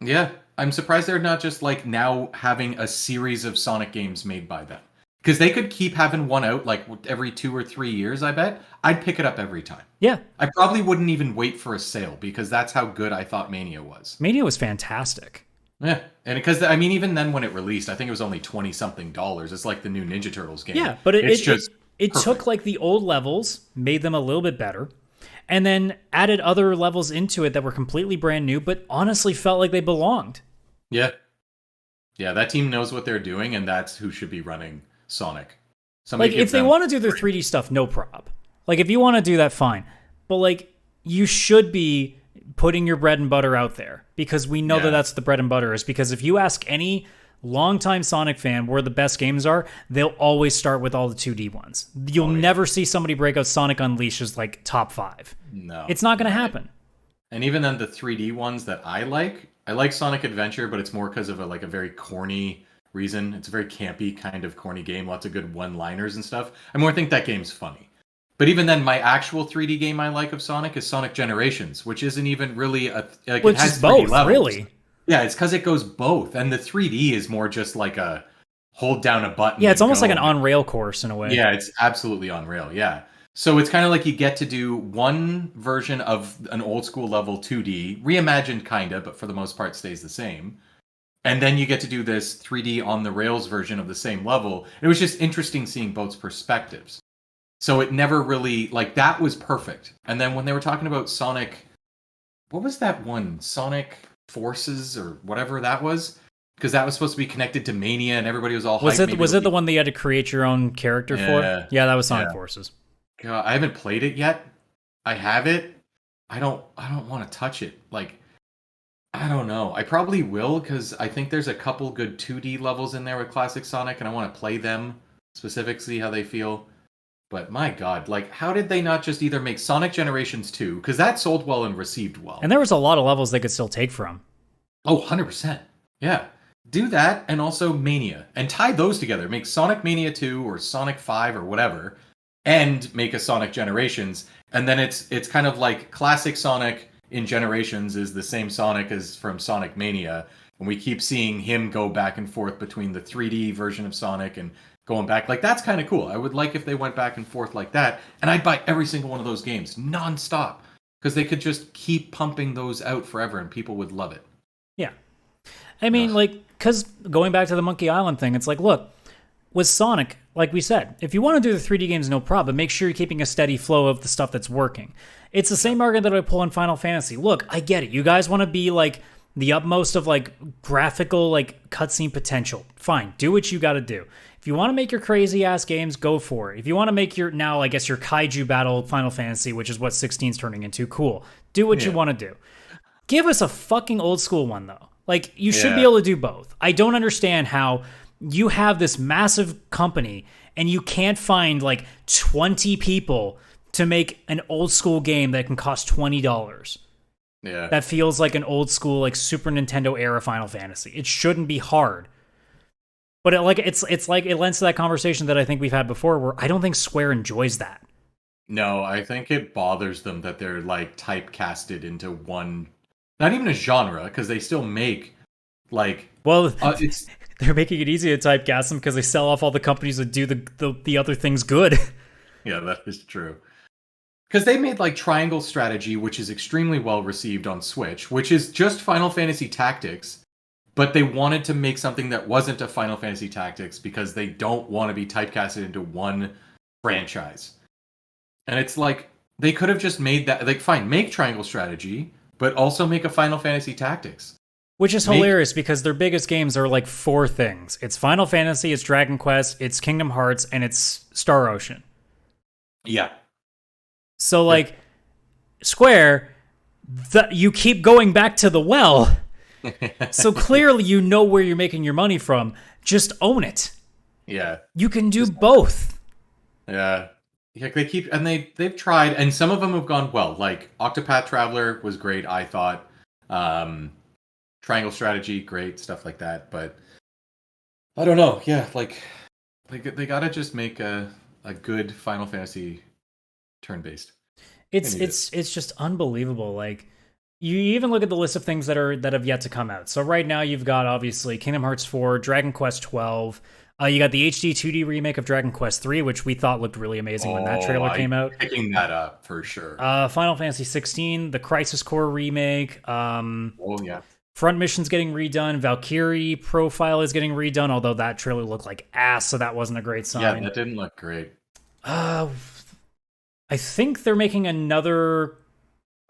Yeah. I'm surprised they're not just now having a series of Sonic games made by them. Because they could keep having one out every 2 or 3 years, I bet. I'd pick it up every time. Yeah. I probably wouldn't even wait for a sale because that's how good I thought Mania was. Mania was fantastic. Yeah. And because, even then when it released, I think it was only $20-something. It's like the new Ninja Turtles game. Yeah, but it took the old levels, made them a little bit better, and then added other levels into it that were completely brand new, but honestly felt like they belonged. Yeah. Yeah, that team knows what they're doing, and that's who should be running Sonic. If they want to do their 3D stuff, no prob. If you want to do that, fine. But you should be putting your bread and butter out there because we know that that's the bread and butter is because if you ask any longtime Sonic fan where the best games are, they'll always start with all the 2D ones. You'll never see somebody break out Sonic Unleashed as top 5. No. It's not going to happen. And even then, the 3D ones that I like Sonic Adventure, but it's more because of a very corny reason. It's a very campy kind of corny game, lots of good one-liners and stuff. I more think that game's funny. But even then, my actual 3D game I like of Sonic is Sonic Generations, which isn't even really Which it has is 3D both, levels. really. Yeah, it's because it goes both, and the 3D is more just like a hold down a button. Yeah, it's almost go. like an on-rail course in a way. Yeah, it's absolutely on rail. Yeah. So it's kind of like you get to do one version of an old school level 2D, reimagined kind of, but for the most part stays the same. And then you get to do this 3D on the rails version of the same level. And it was just interesting seeing both perspectives. So it never really, like, that was perfect. And then when they were talking about Sonic, what was that one? Sonic Forces or whatever that was? Because that was supposed to be connected to Mania and everybody was all hyped. Was it the one that you had to create your own character for? Yeah, that was Sonic Forces. God, I haven't played it yet. I have it. I don't want to touch it. Like, I don't know. I probably will because I think there's a couple good 2D levels in there with Classic Sonic, and I want to play them specifically, see how they feel. But my God, like, how did they not just either make Sonic Generations 2, because that sold well and received well. And there was a lot of levels they could still take from. Oh, 100%. Yeah. Do that and also Mania. And tie those together. Make Sonic Mania 2 or Sonic 5 or whatever, and make a Sonic Generations. And then it's kind of like classic Sonic in Generations is the same Sonic as from Sonic Mania. And we keep seeing him go back and forth between the 3D version of Sonic and going back. Like, that's kind of cool. I would like if they went back and forth like that. And I'd buy every single one of those games nonstop. Because they could just keep pumping those out forever and people would love it. Yeah. I mean, because going back to the Monkey Island thing, it's like, look, with Sonic, like we said, if you want to do the 3D games, no problem. But make sure you're keeping a steady flow of the stuff that's working. It's the same argument that I pull in Final Fantasy. Look, I get it. You guys want to be like the utmost of like graphical like cutscene potential. Fine, do what you got to do. If you want to make your crazy ass games, go for it. If you want to make your now, I guess your kaiju battle Final Fantasy, which is what 16's turning into, cool. Do what you want to do. Give us a fucking old school one though. Like, you should be able to do both. I don't understand how you have this massive company and you can't find like 20 people to make an old school game that can cost $20. Yeah. That feels like an old school, like Super Nintendo era Final Fantasy. It shouldn't be hard. But it's like it lends to that conversation that I think we've had before where I don't think Square enjoys that. No, I think it bothers them that they're like typecasted into one, not even a genre, because they still make like, well, it's they're making it easy to typecast them because they sell off all the companies that do the other things good. Yeah, that is true. Because they made like Triangle Strategy, which is extremely well received on Switch, which is just Final Fantasy Tactics, but they wanted to make something that wasn't a Final Fantasy Tactics because they don't want to be typecasted into one franchise. And it's like, they could have just made that, like, fine, make Triangle Strategy, but also make a Final Fantasy Tactics. Which is hilarious because their biggest games are like 4 things. It's Final Fantasy, it's Dragon Quest, it's Kingdom Hearts, and it's Star Ocean. Yeah. So, like, Square, you keep going back to the well. So clearly you know where you're making your money from. Just own it. Yeah. You can do both. Yeah. Yeah, they've tried, and some of them have gone well. Like, Octopath Traveler was great, I thought. Triangle Strategy, great, stuff like that. But I don't know. Yeah, like they gotta just make a good Final Fantasy turn-based. It's just unbelievable. Like, you even look at the list of things that have yet to come out. So right now you've got obviously Kingdom Hearts 4, Dragon Quest 12. You got the HD 2D remake of Dragon Quest 3, which we thought looked really amazing when that trailer came out. Picking that up for sure. Final Fantasy 16, the Crisis Core remake. Yeah. Front Mission's getting redone. Valkyrie Profile is getting redone, although that trailer looked like ass, so that wasn't a great sign. Yeah, that didn't look great. I think they're making another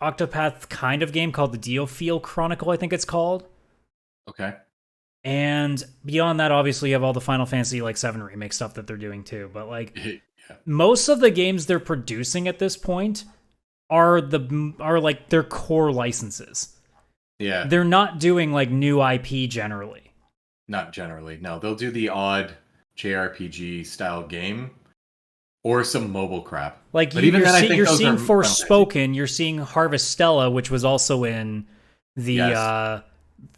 Octopath kind of game called the Diofield Chronicle, I think it's called. Okay. And beyond that, obviously, you have all the Final Fantasy like 7 remake stuff that they're doing too. But like, most of the games they're producing at this point are like their core licenses. Yeah. They're not doing like new IP generally. Not generally. No, they'll do the odd JRPG style game. or some mobile crap. Like But even then, I think you're those seeing are Final Fantasy. Forspoken, you're seeing Harvestella, which was also in Yes.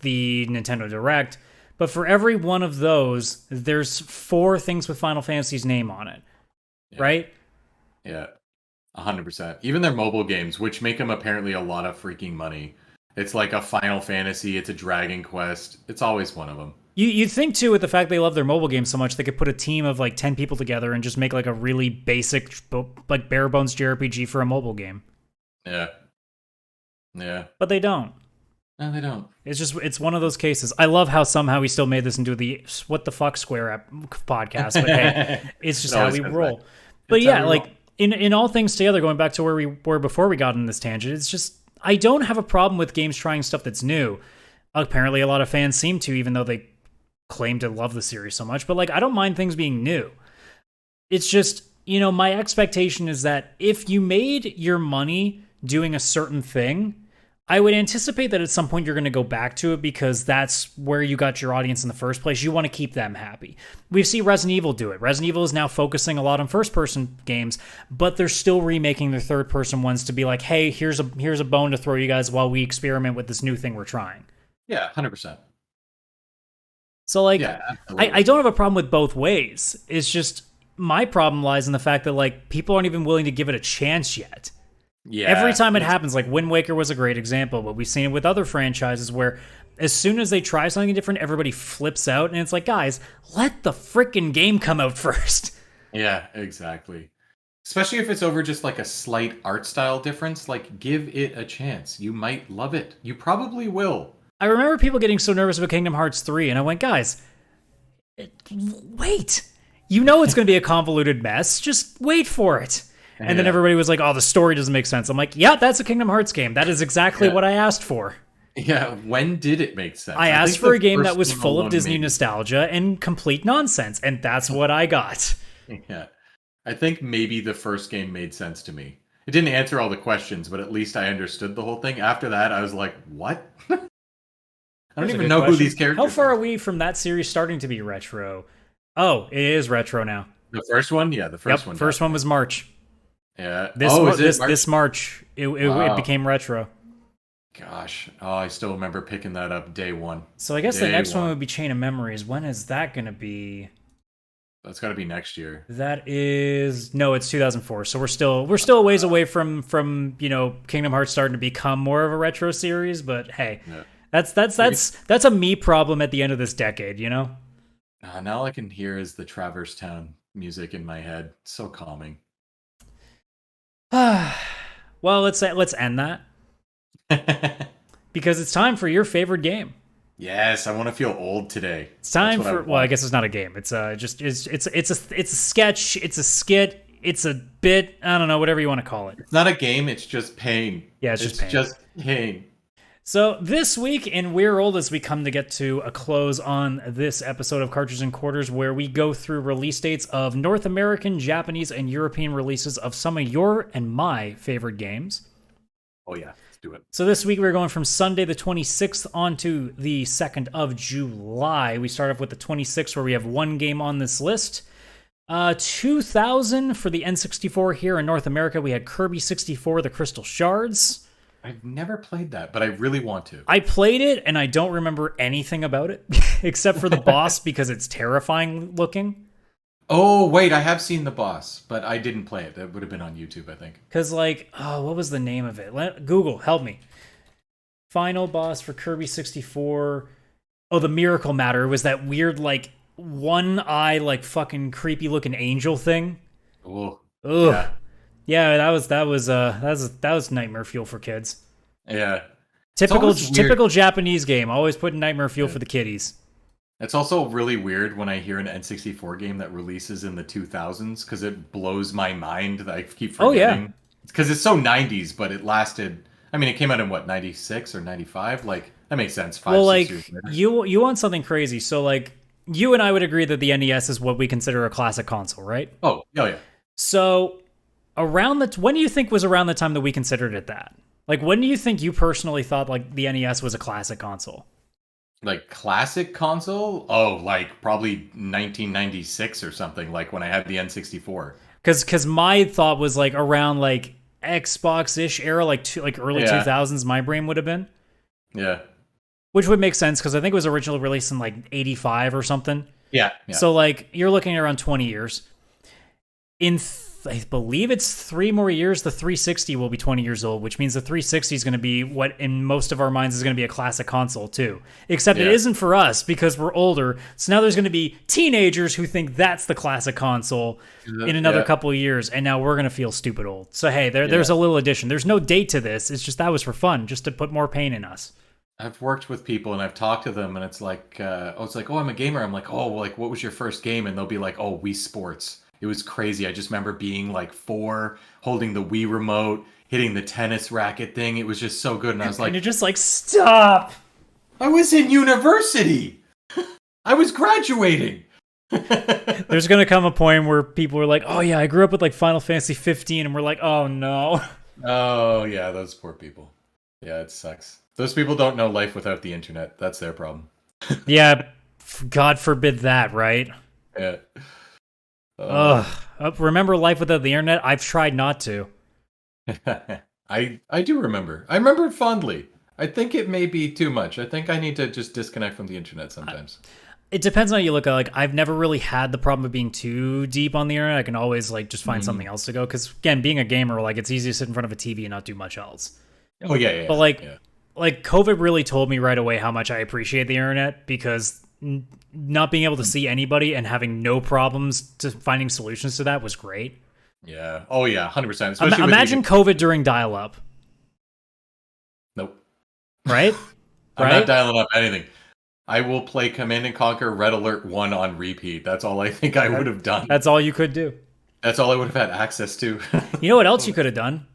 the Nintendo Direct. But for every one of those, there's 4 things with Final Fantasy's name on it, Yeah. right? Yeah. 100%. Even their mobile games, which make them apparently a lot of freaking money. It's like a Final Fantasy, it's a Dragon Quest. It's always one of them. You'd think too, with the fact they love their mobile games so much, they could put a team of like 10 people together and just make like a really basic, like bare bones JRPG for a mobile game. Yeah. Yeah. But they don't. No, they don't. It's one of those cases. I love how somehow we still made this into the What the Fuck Square app podcast, but hey, it's just how we roll. But yeah, like in all things together, going back to where we were before we got in this tangent, it's just I don't have a problem with games trying stuff that's new. Apparently a lot of fans seem to, even though they claim to love the series so much, but like I don't mind things being new. It's just, my expectation is that if you made your money doing a certain thing, I would anticipate that at some point you're going to go back to it because that's where you got your audience in the first place. You want to keep them happy. We see Resident Evil do it. Resident Evil is now focusing a lot on first-person games, but they're still remaking their third-person ones to be like, hey, here's a bone to throw you guys while we experiment with this new thing we're trying. Yeah, 100%. So, like, yeah, I don't have a problem with both ways. It's just my problem lies in the fact that, like, people aren't even willing to give it a chance yet. Yeah. Every time it happens, like Wind Waker was a great example, but we've seen it with other franchises where as soon as they try something different, everybody flips out, and it's like, guys, let the frickin' game come out first. Yeah, exactly. Especially if it's over just like a slight art style difference, like give it a chance. You might love it. You probably will. I remember people getting so nervous about Kingdom Hearts 3, and I went, guys, wait. You know it's going to be a convoluted mess. Just wait for it. And then everybody was like, oh, the story doesn't make sense. I'm like, yeah, that's a Kingdom Hearts game. That is exactly what I asked for. Yeah, when did it make sense? I asked for a game that was full of Disney nostalgia and complete nonsense, and that's what I got. Yeah. I think maybe the first game made sense to me. It didn't answer all the questions, but at least I understood the whole thing. After that, I was like, what? I don't even know who these characters are. How far are we from that series starting to be retro? Oh, it is retro now. The first one? Yeah, the first one. First one was March. Yeah. This March, it became retro. Gosh. Oh, I still remember picking that up day one. So I guess the next one would be Chain of Memories. When is that going to be? That's got to be next year. That is it's 2004. So we're still a ways away from Kingdom Hearts starting to become more of a retro series. But hey, that's a me problem at the end of this decade. Now all I can hear is the Traverse Town music in my head. It's so calming. Well, let's end that because it's time for your favorite game. Yes, I want to feel old today. It's time for I guess it's not a game. It's it's a sketch. It's a skit. It's a bit. I don't know, whatever you want to call it. It's not a game. It's just pain. Yeah, it's just pain. So this week in We're Old, as we come to get to a close on this episode of Cartridge Quarters, where we go through release dates of North American, Japanese, and European releases of some of your and my favorite games. Oh yeah, let's do it. So this week we're going from Sunday the 26th on to the 2nd of July. We start off with the 26th, where we have one game on this list. 2000 for the N64 here in North America. We had Kirby 64, The Crystal Shards. I've never played that, but I really want to. I played it, and I don't remember anything about it, except for the boss, because it's terrifying looking. Oh, wait, I have seen the boss, but I didn't play it. That would have been on YouTube, I think. Because, what was the name of it? Google, help me. Final boss for Kirby 64. Oh, the Miracle Matter. It was that weird, one eye, fucking creepy looking angel thing. Oh, ugh. Yeah, that was nightmare fuel for kids. Yeah. Typical Japanese game. Always putting nightmare fuel for the kiddies. It's also really weird when I hear an N64 game that releases in the 2000s because it blows my mind that I keep forgetting. Oh, yeah. Because it's so 90s, but it lasted... I mean, it came out in, 96 or 95? That makes sense. 6 years later. You want something crazy. So, you and I would agree that the NES is what we consider a classic console, right? Oh yeah. So... when do you think was around the time that we considered it that? When do you think you personally thought the NES was a classic console? Classic console? Oh, probably 1996 or something, when I had the N64. Because my thought was like around like Xbox-ish era, like early 2000s, my brain would have been. Yeah. Which would make sense because I think it was originally released in like 85 or something. Yeah. So like you're looking at around 20 years. I believe it's 3 more years. The 360 will be 20 years old, which means the 360 is going to be what in most of our minds is going to be a classic console too. Except it isn't for us because we're older. So now there's going to be teenagers who think that's the classic console in another couple of years, and now we're going to feel stupid old. So hey, there's a little addition. There's no date to this. It's just that was for fun, just to put more pain in us. I've worked with people and I've talked to them, and it's like, oh, I'm a gamer. I'm like, oh, like what was your first game? And they'll be like, oh, Wii Sports. It was crazy. I just remember being like 4, holding the Wii remote, hitting the tennis racket thing. It was just so good. And I was like, and you're just like, stop. I was in university. I was graduating. There's going to come a point where people are like, oh yeah, I grew up with like Final Fantasy 15. And we're like, oh no. Oh yeah, those poor people. Yeah, it sucks. Those people don't know life without the internet. That's their problem. Yeah, God forbid that, right? Yeah. Remember life without the internet? I've tried not to. I do remember. I remember it fondly. I think it may be too much. I think I need to just disconnect from the internet sometimes. It depends on how you look at it. Like, I've never really had the problem of being too deep on the internet. I can always like just find something else to go. Because again, being a gamer, like it's easy to sit in front of a TV and not do much else. Oh yeah. But like COVID really told me right away how much I appreciate the internet, because not being able to see anybody and having no problems to finding solutions to that was great. Yeah. Oh yeah, 100%. Imagine COVID during dial-up. Nope. Right? I'm not dialing up anything. I will play Command and Conquer Red Alert 1 on repeat. That's all I think I would have done. That's all you could do. That's all I would have had access to. You know what else you could have done?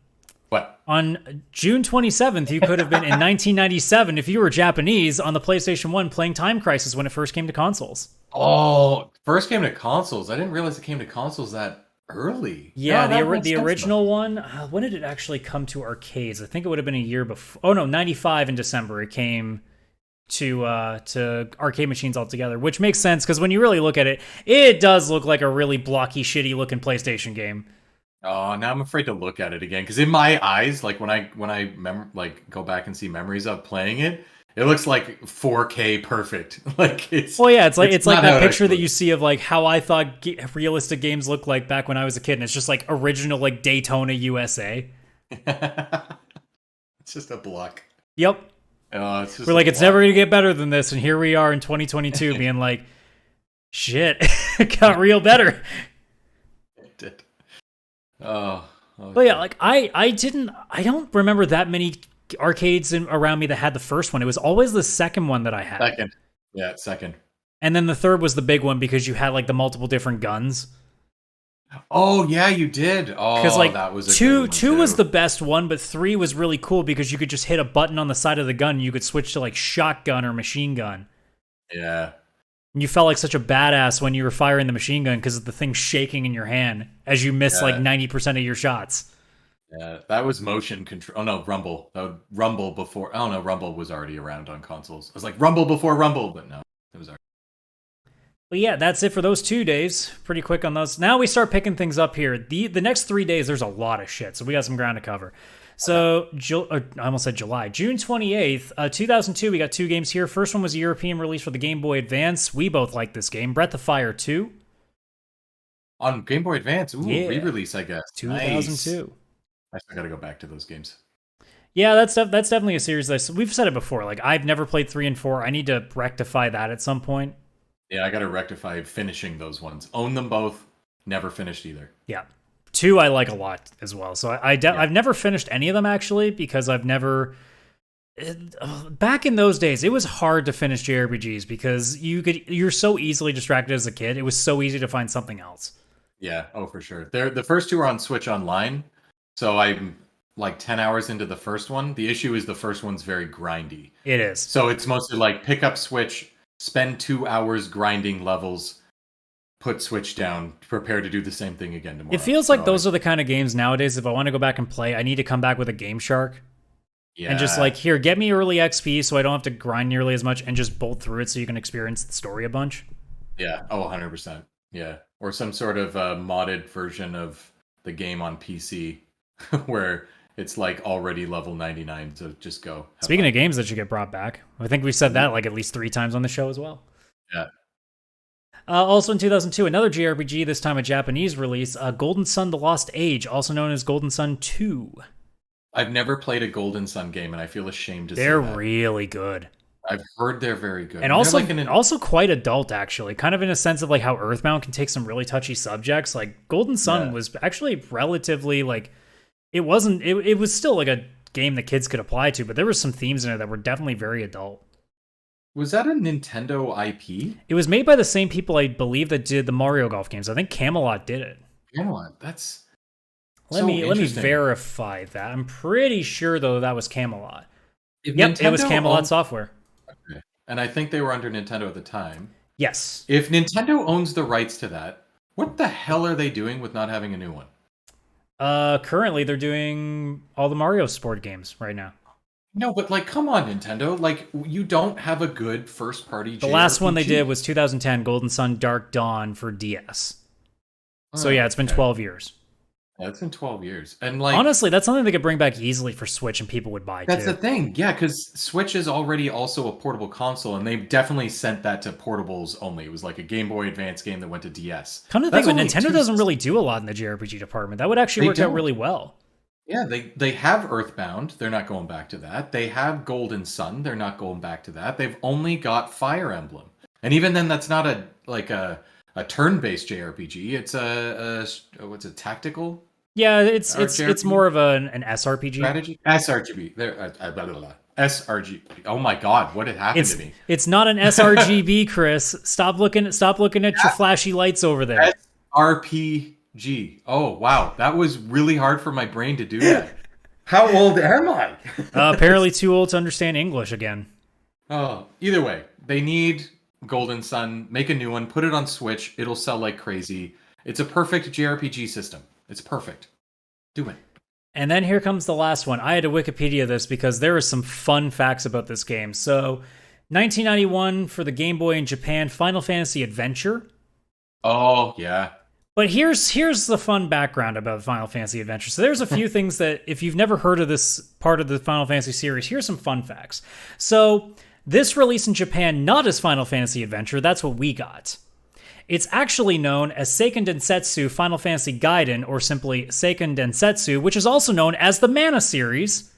What? On June 27th, you could have been in 1997 if you were Japanese on the PlayStation 1 playing Time Crisis when it first came to consoles. Oh, first came to consoles. I didn't realize it came to consoles that early. Yeah, the original one. When did it actually come to arcades? I think it would have been a year before. Oh no, 95 in December it came to arcade machines altogether, which makes sense because when you really look at it, it does look like a really blocky, shitty looking PlayStation game. Oh, now I'm afraid to look at it again because in my eyes, like when I go back and see memories of playing it, it looks like 4K perfect. Like it's. Well, yeah, it's like that picture that you see of like how I thought realistic games looked like back when I was a kid, and it's just like original like Daytona, USA. It's just a block. Yep. It's just We're like, it's never gonna get better than this, and here we are in 2022, being like, shit, it got real better. It did. Oh. But yeah, like I don't remember that many arcades around me that had the first one. It was always the second one that I had. Second. Yeah, second. And then the third was the big one because you had like the multiple different guns. Oh yeah, you did. Oh, because like that was two was the best one, but 3 was really cool because you could just hit a button on the side of the gun and you could switch to like shotgun or machine gun. Yeah. And you felt like such a badass when you were firing the machine gun because of the thing shaking in your hand as you miss like 90% of your shots. Yeah, that was motion control. Oh no, Rumble. That would Rumble before. Oh no, Rumble was already around on consoles. I was like Rumble before Rumble, but no, it was already. But yeah, that's it for those 2 days. Pretty quick on those. Now we start picking things up here. The next 3 days, there's a lot of shit, so we got some ground to cover. So, I almost said July. June 28th, 2002, we got 2 games here. First one was a European release for the Game Boy Advance. We both like this game. Breath of Fire 2. On Game Boy Advance. Ooh, yeah. Re-release, I guess. 2002. Nice. I still gotta go back to those games. Yeah, that's definitely a series that we've said it before. Like, I've never played 3 and 4. I need to rectify that at some point. Yeah, I gotta rectify finishing those ones. Own them both. Never finished either. Yeah. 2 I like a lot as well. So I've never finished any of them actually because I've never. Back in those days, it was hard to finish JRPGs because you're so easily distracted as a kid. It was so easy to find something else. Yeah, oh for sure. The first 2 are on Switch Online, so I'm like 10 hours into the first one. The issue is the first one's very grindy. It is. So it's mostly like pick up Switch, spend 2 hours grinding levels, put Switch down, prepare to do the same thing again tomorrow. It feels like those are the kind of games nowadays, if I want to go back and play, I need to come back with a Game Shark. Yeah. And just like, here, get me early XP so I don't have to grind nearly as much and just bolt through it so you can experience the story a bunch. Yeah, oh, 100%. Yeah, or some sort of modded version of the game on PC where it's like already level 99, so just go have Speaking fun. of games that should get brought back, I think we've said that like at least 3 times on the show as well. Yeah. Also in 2002, another JRPG, this time a Japanese release, Golden Sun: The Lost Age, also known as Golden Sun 2. I've never played a Golden Sun game, and I feel ashamed to say They're that. really good. I've heard they're very good. And also, also quite adult, actually. Kind of in a sense of like how Earthbound can take some really touchy subjects. Like Golden Sun was actually relatively like it wasn't. It was still like a game that kids could apply to, but there were some themes in it that were definitely very adult. Was that a Nintendo IP? It was made by the same people, I believe, that did the Mario Golf games. I think Camelot did it. Camelot. That's let me verify that. I'm pretty sure though that was Camelot. Yep, it was Camelot Software. Okay. And I think they were under Nintendo at the time. Yes. If Nintendo owns the rights to that, what the hell are they doing with not having a new one? Currently they're doing all the Mario Sport games right now. No, but like, come on, Nintendo. Like, you don't have a good first-party JRPG. The last one they did was 2010, Golden Sun Dark Dawn for DS. So yeah, it's been 12 years. Yeah, it's been 12 years. And like, honestly, that's something they could bring back easily for Switch and people would buy too. That's the thing. Yeah, because Switch is already also a portable console, and they definitely sent that to portables only. It was like a Game Boy Advance game that went to DS. Come to think of it, Nintendo doesn't really do a lot in the JRPG department. That would actually work out really well. Yeah, they have Earthbound. They're not going back to that. They have Golden Sun. They're not going back to that. They've only got Fire Emblem. And even then, that's not a turn-based JRPG. It's what's a tactical? Yeah, it's more of an SRPG. Strategy? SRGB. SRGB. Oh my god, what had happened to me? It's not an sRGB, Chris. Stop looking at your flashy lights over there. SRPG. Oh wow, that was really hard for my brain to do that. How old am I? Apparently too old to understand English again. Oh, either way, they need Golden Sun. Make a new one. Put it on Switch. It'll sell like crazy. It's a perfect JRPG system. It's perfect. Do it. And then here comes the last one. I had to Wikipedia this because there are some fun facts about this game. So, 1991 for the Game Boy in Japan, Final Fantasy Adventure. Oh, yeah. But here's the fun background about Final Fantasy Adventure. So there's a few things that, if you've never heard of this part of the Final Fantasy series, here's some fun facts. So, this released in Japan not as Final Fantasy Adventure, that's what we got. It's actually known as Seiken Densetsu Final Fantasy Gaiden, or simply Seiken Densetsu, which is also known as the Mana series.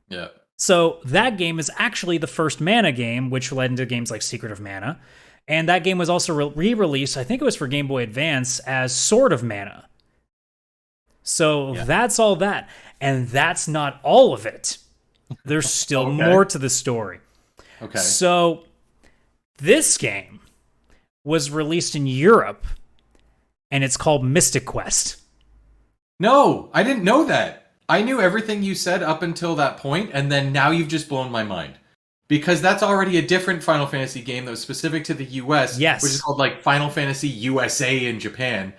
Yeah. So that game is actually the first Mana game, which led into games like Secret of Mana. And that game was also re-released, I think it was for Game Boy Advance, as Sword of Mana. So that's all that. And that's not all of it. There's still more to the story. Okay. So this game was released in Europe, and it's called Mystic Quest. No, I didn't know that. I knew everything you said up until that point, and then now you've just blown my mind. Because that's already a different Final Fantasy game that was specific to the US, yes, which is called like Final Fantasy USA in Japan.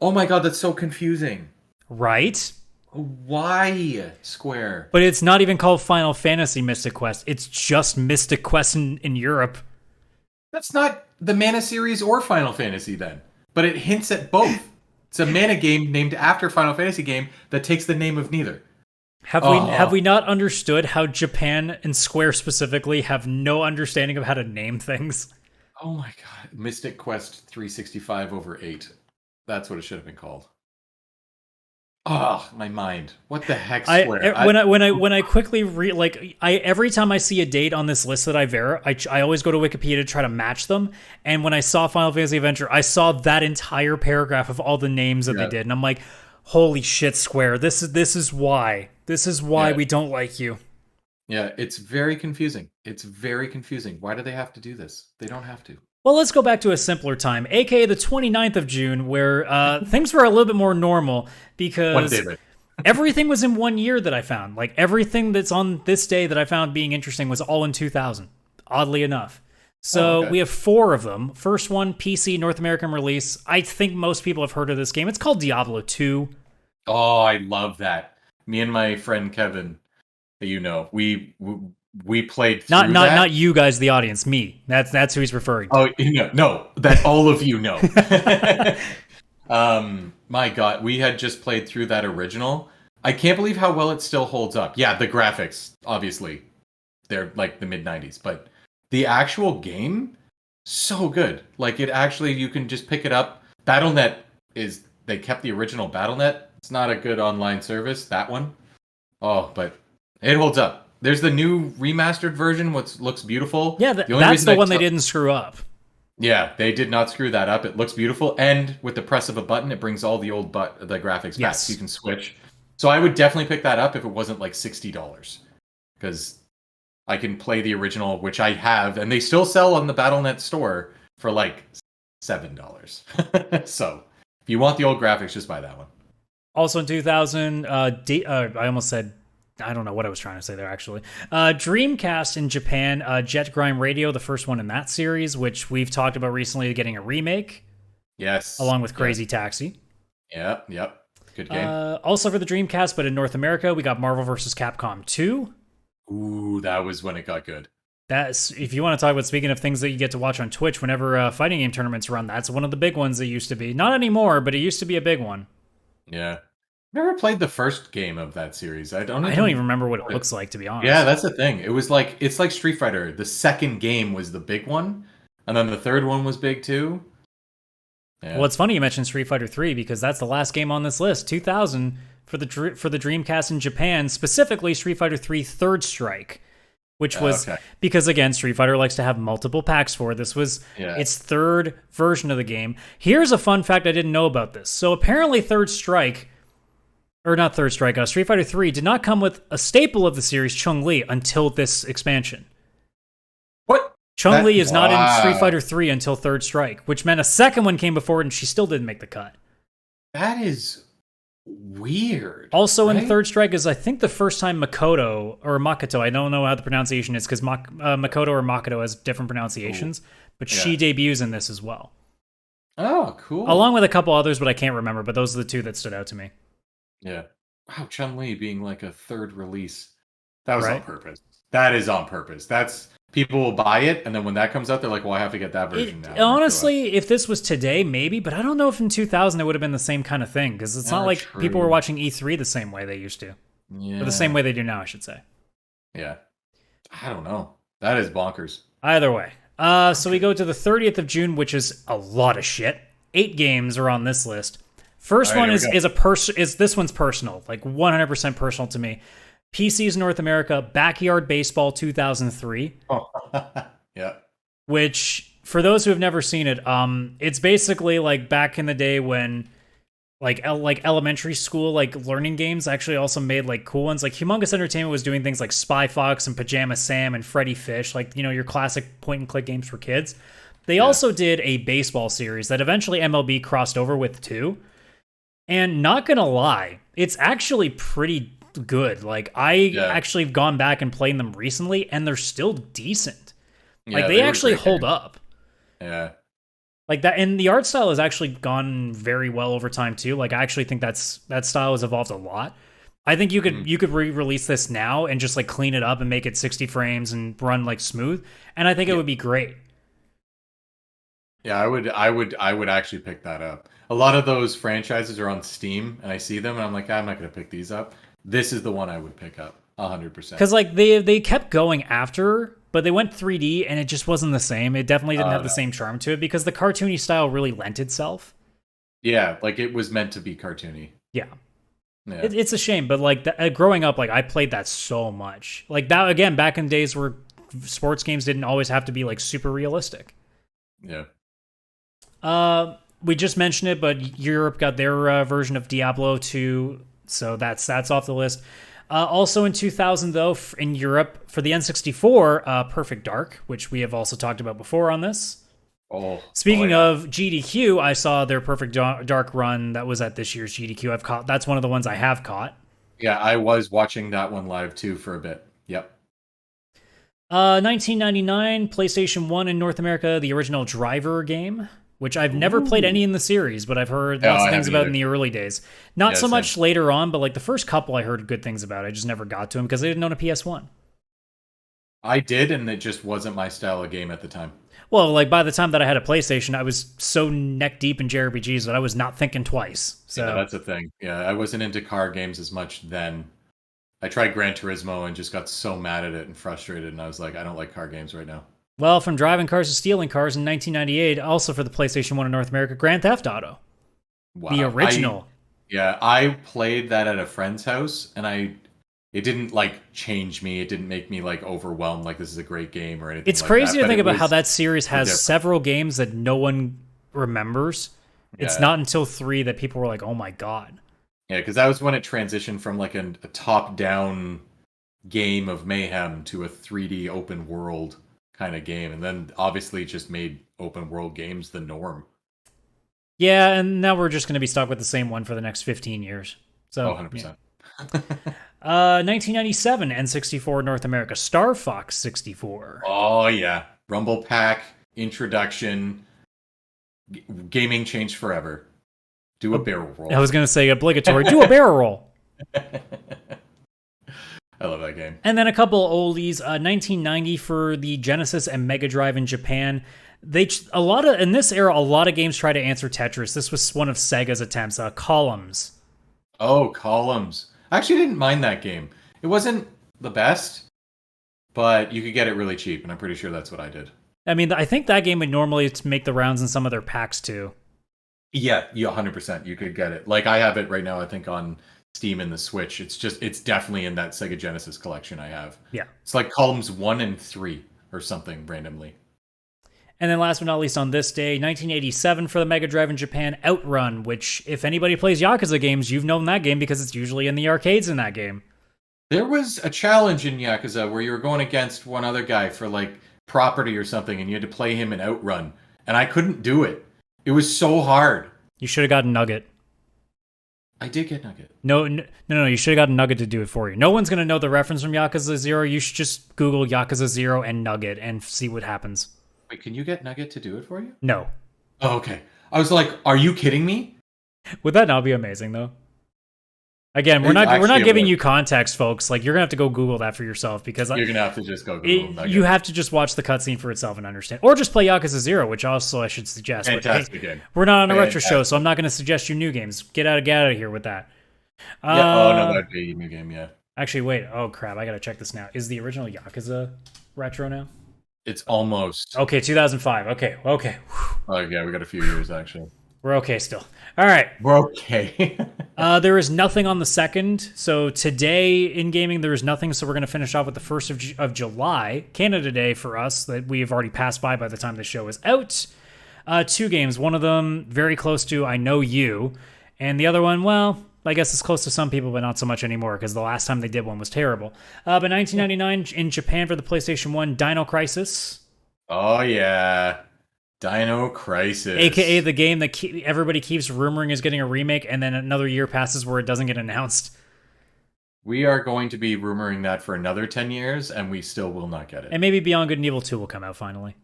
Oh my god, that's so confusing. Right? Why, Square? But it's not even called Final Fantasy Mystic Quest. It's just Mystic Quest in Europe. That's not the Mana series or Final Fantasy then. But it hints at both. It's a Mana game named after Final Fantasy game that takes the name of neither. Have we not understood how Japan and Square specifically have no understanding of how to name things? Oh my god. Mystic Quest 365 over 8. That's what it should have been called. Oh, my mind. What the heck, Square? When I quickly every time I see a date on this list that I always go to Wikipedia to try to match them. And when I saw Final Fantasy Adventure, I saw that entire paragraph of all the names that they did, and I'm like, holy shit, Square! This is why we don't like you. Yeah, it's very confusing. It's very confusing. Why do they have to do this? They don't have to. Well, let's go back to a simpler time, aka the 29th of June, where things were a little bit more normal because everything was in 1 year that I found. Like, everything that's on this day that I found being interesting was all in 2000, oddly enough. So we have 4 of them. First one, PC North American release. I think most people have heard of this game. It's called Diablo 2. Oh, I love that. Me and my friend Kevin, you know, we we played through Not that. not you guys, the audience. Me. That's who he's referring to. Oh, no, that all of you know. My God, we had just played through that original. I can't believe how well it still holds up. Yeah, the graphics, obviously, they're like the mid-90s, but the actual game, so good. Like, it actually, you can just pick it up. BattleNet they kept the original BattleNet. It's not a good online service, that one. Oh, but it holds up. There's the new remastered version, which looks beautiful. Yeah, that's the one they didn't screw up. Yeah, they did not screw that up. It looks beautiful, and with the press of a button, it brings all the old the graphics back. So you can switch. So I would definitely pick that up if it wasn't like $60, because I can play the original, which I have, and they still sell on the BattleNet store for like $7. So if you want the old graphics, just buy that one. Also in 2000, I almost said, I don't know what I was trying to say there, actually. Dreamcast in Japan, Jet Grind Radio, the first one in that series, which we've talked about recently getting a remake. Yes. Along with Crazy Taxi. Yep. Good game. Also for the Dreamcast, but in North America, we got Marvel vs. Capcom 2. Ooh, that was when it got good. That's, if you want to talk about, speaking of things that you get to watch on Twitch whenever fighting game tournaments run, that's one of the big ones that used to be. Not anymore, but it used to be a big one. Yeah. Never played the first game of that series. I don't even remember what it looks like, to be honest. Yeah, that's the thing. It's like Street Fighter. The second game was the big one, and then the third one was big too. Yeah. Well, it's funny you mentioned Street Fighter 3 because that's the last game on this list, 2000 for the Dreamcast in Japan, specifically Street Fighter 3 Third Strike, which was because again Street Fighter likes to have multiple packs for it. This was its third version of the game. Here's a fun fact I didn't know about this. So apparently Street Fighter 3 did not come with a staple of the series, Chun-Li, until this expansion. What? Chun-Li is not in Street Fighter 3 until Third Strike, which meant a second one came before it and she still didn't make the cut. That is weird. Also in Third Strike is, I think, the first time Makoto, I don't know how the pronunciation is because Makoto or Makoto has different pronunciations, but she debuts in this as well. Oh, cool. Along with a couple others, but I can't remember, but those are the two that stood out to me. Yeah. Wow, Chun-Li being like a third release. That was on purpose. That is on purpose. People will buy it, and then when that comes out, they're like, well, I have to get that version now. Honestly, if this was today, maybe, but I don't know if in 2000 it would have been the same kind of thing, because it's not like people were watching E3 the same way they used to. Yeah. Or the same way they do now, I should say. Yeah. I don't know. That is bonkers. Either way. So we go to the 30th of June, which is a lot of shit. 8 games are on this list. First one is this one's personal, like 100% personal to me. PCs North America, Backyard Baseball 2003. Yeah. Which, for those who have never seen it, it's basically like back in the day when like elementary school like learning games actually also made like cool ones. Like Humongous Entertainment was doing things like Spy Fox and Pajama Sam and Freddy Fish, like, you know, your classic point and click games for kids. They also did a baseball series that eventually MLB crossed over with too. And not gonna lie, it's actually pretty good. Like, I actually have gone back and played them recently, and they're still decent. Like, they actually hold up. Yeah. Like that, and the art style has actually gone very well over time too. Like, I actually think that style has evolved a lot. I think you could re-release this now and just like clean it up and make it 60 frames and run like smooth, and I think it would be great. Yeah, I would actually pick that up. A lot of those franchises are on Steam, and I see them, and I'm like, I'm not going to pick these up. This is the one I would pick up, 100%. Because like they kept going after, but they went 3D, and it just wasn't the same. It definitely didn't have the same charm to it because the cartoony style really lent itself. Yeah, like it was meant to be cartoony. Yeah. It's a shame, but like growing up, like I played that so much. Like that again, back in days where sports games didn't always have to be like super realistic. Yeah. We just mentioned it, but Europe got their version of Diablo 2, so that's off the list. Also in 2000, though, in Europe, for the N64, Perfect Dark, which we have also talked about before on this. Speaking of GDQ, I saw their Perfect Dark run that was at this year's GDQ. That's one of the ones I have caught. Yeah, I was watching that one live, too, for a bit. Yep. 1999, PlayStation 1 in North America, the original Driver game, which I've never played any in the series, but I've heard lots of things about in the early days. Not so much later on, but like the first couple I heard good things about. I just never got to them because I didn't own a PS1. I did, and it just wasn't my style of game at the time. Well, like by the time that I had a PlayStation, I was so neck deep in JRPGs that I was not thinking twice. So Yeah, that's the thing. Yeah, I wasn't into car games as much then. I tried Gran Turismo and just got so mad at it and frustrated, and I was like, I don't like car games right now. well, from driving cars to stealing cars in 1998, also for the PlayStation 1 in North America, Grand Theft Auto. Wow. The original. I played that at a friend's house, and it didn't like change me. It didn't make me like overwhelmed, like this is a great game or anything. It's like crazy that, to think about how was that series has different. several games that no one remembers. It's Yeah. not until 3 that people were like, oh my god. Yeah, because that was when it transitioned from like a top-down game of mayhem to a 3D open world kind of game, and then obviously it just made open world games the norm. Yeah, and now we're just going to be stuck with the same one for the next 15 years. So, 100%. 1997, N64 North America, Star Fox 64. Oh yeah, Rumble Pack introduction. Gaming changed forever. Do a barrel roll. I was going to say obligatory. Do a barrel roll. I love that game. And then a couple oldies. 1990 for the Genesis and Mega Drive in Japan. In this era, a lot of games try to answer Tetris. This was one of Sega's attempts. Columns. Oh, Columns. I actually didn't mind that game. It wasn't the best, but you could get it really cheap, and I'm pretty sure that's what I did. I mean, I think that game would normally make the rounds in some of their packs too. Yeah, 100%. You could get it. Like I have it right now, I think on Steam and the Switch. It's definitely in that Sega Genesis collection I have. Yeah. It's like Columns 1 and 3 or something randomly. And then last but not least on this day, 1987 for the Mega Drive in Japan, Outrun, which if anybody plays Yakuza games, you've known that game because it's usually in the arcades in that game. There was a challenge in Yakuza where you were going against one other guy for like property or something, and you had to play him in Outrun, and I couldn't do it. It was so hard. You should have gotten Nugget. I did get Nugget. No, you should have gotten Nugget to do it for you. No one's going to know the reference from Yakuza 0. You should just Google Yakuza 0 and Nugget and see what happens. Wait, can you get Nugget to do it for you? No. Oh, okay. I was like, are you kidding me? Would that not be amazing, though? Again, we're not giving you context, folks. Like, you're going to have to go Google that for yourself because you're going to have to just go Google Nugget. You have to just watch the cutscene for itself and understand. Or just play Yakuza 0, which also I should suggest. Fantastic game. We're not on a retro show, so I'm not going to suggest you new games. Get out of here with that. Yeah. Oh, no, that'd be a new game, yeah. Actually, wait. Oh, crap. I got to check this now. Is the original Yakuza retro now? It's almost. Okay, 2005. Okay. Oh, yeah, we got a few years, actually. We're okay still. All right. We're okay. There is nothing on the 2nd. So today in gaming, there is nothing. So we're going to finish off with the 1st of July, Canada Day for us, that we have already passed by the time the show is out. 2 games. One of them very close to I Know You. And the other one, well, I guess it's close to some people, but not so much anymore because the last time they did one was terrible. But 1999 in Japan for the PlayStation 1, Dino Crisis. Oh, yeah. Dino Crisis. AKA the game that everybody keeps rumoring is getting a remake, and then another year passes where it doesn't get announced. We are going to be rumoring that for another 10 years, and we still will not get it. And maybe Beyond Good and Evil 2 will come out finally.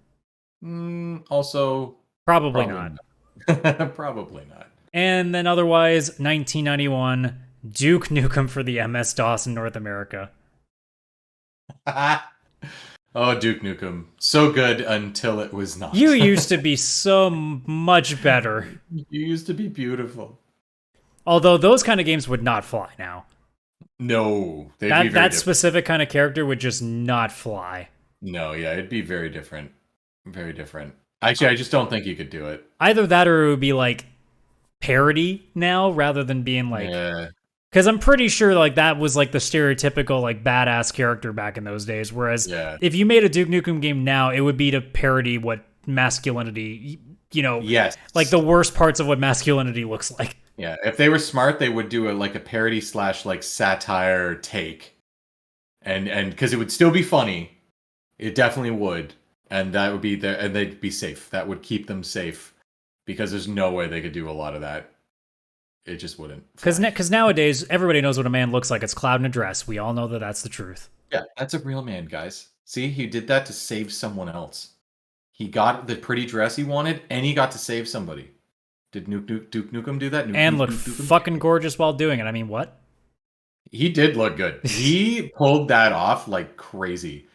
Also... Probably not. Probably not. And then otherwise, 1991, Duke Nukem for the MS-DOS in North America. Oh, Duke Nukem. So good until it was not. You used to be so much better. You used to be beautiful. Although those kind of games would not fly now. No. That specific kind of character would just not fly. No, yeah, it'd be very different. Very different. Actually, I just don't think you could do it. Either that or it would be like parody now rather than being like... Yeah. Because I'm pretty sure like that was like the stereotypical like badass character back in those days. Whereas if you made a Duke Nukem game now, it would be to parody what masculinity, yes, like the worst parts of what masculinity looks like. Yeah, if they were smart, they would do a parody / like satire take, and because it would still be funny, it definitely would, and that would be and they'd be safe. That would keep them safe because there's no way they could do a lot of that. It just wouldn't. Because nowadays, everybody knows what a man looks like. It's Cloud in a dress. We all know that that's the truth. Yeah, that's a real man, guys. See, he did that to save someone else. He got the pretty dress he wanted, and he got to save somebody. Did Duke Nukem do that? And look fucking gorgeous while doing it. I mean, what? He did look good. He pulled that off like crazy.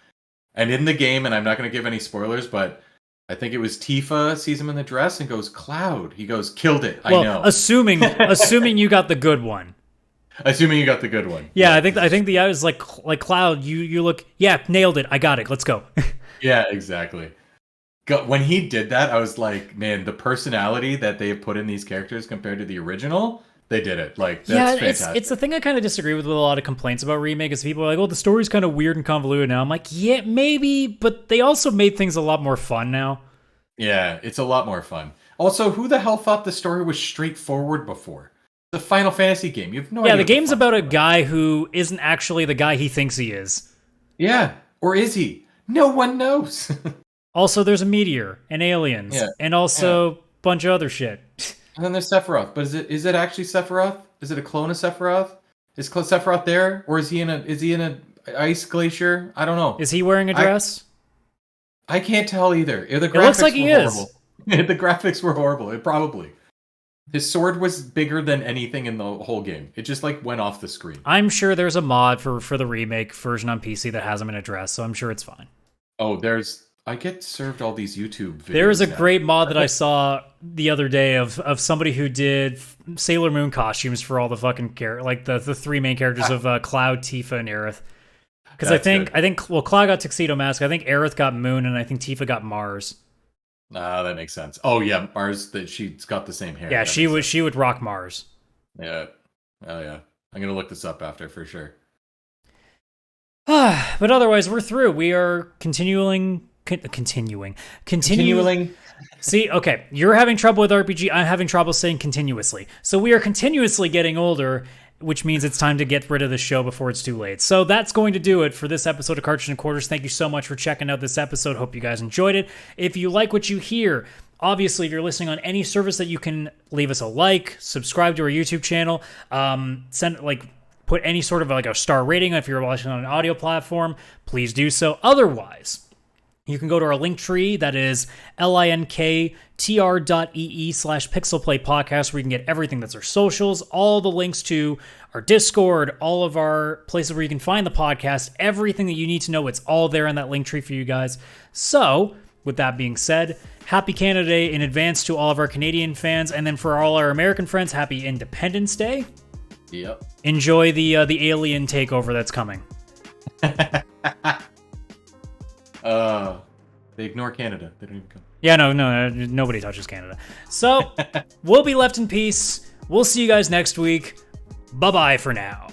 And in the game, and I'm not going to give any spoilers, but I think it was Tifa sees him in the dress and goes, Cloud. He goes, killed it. I know. Assuming you got the good one. Assuming you got the good one. Yeah, I think the I was like Cloud. You look. Yeah, nailed it. I got it. Let's go. Yeah, exactly. When he did that, I was like, man, the personality that they have put in these characters compared to the original, they did it. Like, that's fantastic. It's the thing I kind of disagree with a lot of complaints about Remake is people are like, oh, the story's kind of weird and convoluted now. I'm like, yeah, maybe, but they also made things a lot more fun now. Yeah, it's a lot more fun. Also, who the hell thought the story was straightforward before? The Final Fantasy game. You have no idea. Yeah, the game's about a guy who isn't actually the guy he thinks he is. Yeah, or is he? No one knows. Also, there's a meteor and aliens, and also a bunch of other shit. And then there's Sephiroth. But is it actually Sephiroth? Is it a clone of Sephiroth? Is Sephiroth there, or is he in a ice glacier? I don't know. Is he wearing a dress? I can't tell either. The graphics it looks like he is. The graphics were horrible. It probably. His sword was bigger than anything in the whole game. It just like went off the screen. I'm sure there's a mod for the remake version on PC that has him in a dress, so I'm sure it's fine. Oh, I get served all these YouTube videos. There is a great mod that I saw the other day of somebody who did Sailor Moon costumes for all the fucking like the three main characters of Cloud, Tifa, and Aerith. Because I think Cloud got Tuxedo Mask, I think Aerith got Moon, and I think Tifa got Mars. That makes sense. Oh yeah, Mars. That she's got the same hair. Yeah, she would rock Mars. Yeah. Oh yeah. I'm gonna look this up after for sure. But otherwise, we're through. We are continuing. See, okay, you're having trouble with RPG. I'm having trouble saying continuously. So we are continuously getting older, which means it's time to get rid of the show before it's too late. So that's going to do it for this episode of Cartridge Quarters. Thank you so much for checking out this episode. Hope you guys enjoyed it. If you like what you hear, obviously, if you're listening on any service that you can leave us a like, subscribe to our YouTube channel, put any sort of like a star rating if you're watching on an audio platform, please do so. Otherwise, you can go to our link tree, that is linktr.ee/pixelplaypodcast, where you can get everything that's our socials, all the links to our Discord, all of our places where you can find the podcast, everything that you need to know, it's all there in that link tree for you guys. So, with that being said, happy Canada Day in advance to all of our Canadian fans, and then for all our American friends, happy Independence Day. Yep. Enjoy the alien takeover that's coming. They ignore Canada. They don't even come. Yeah, no, nobody touches Canada. So, we'll be left in peace. We'll see you guys next week. Bye-bye for now.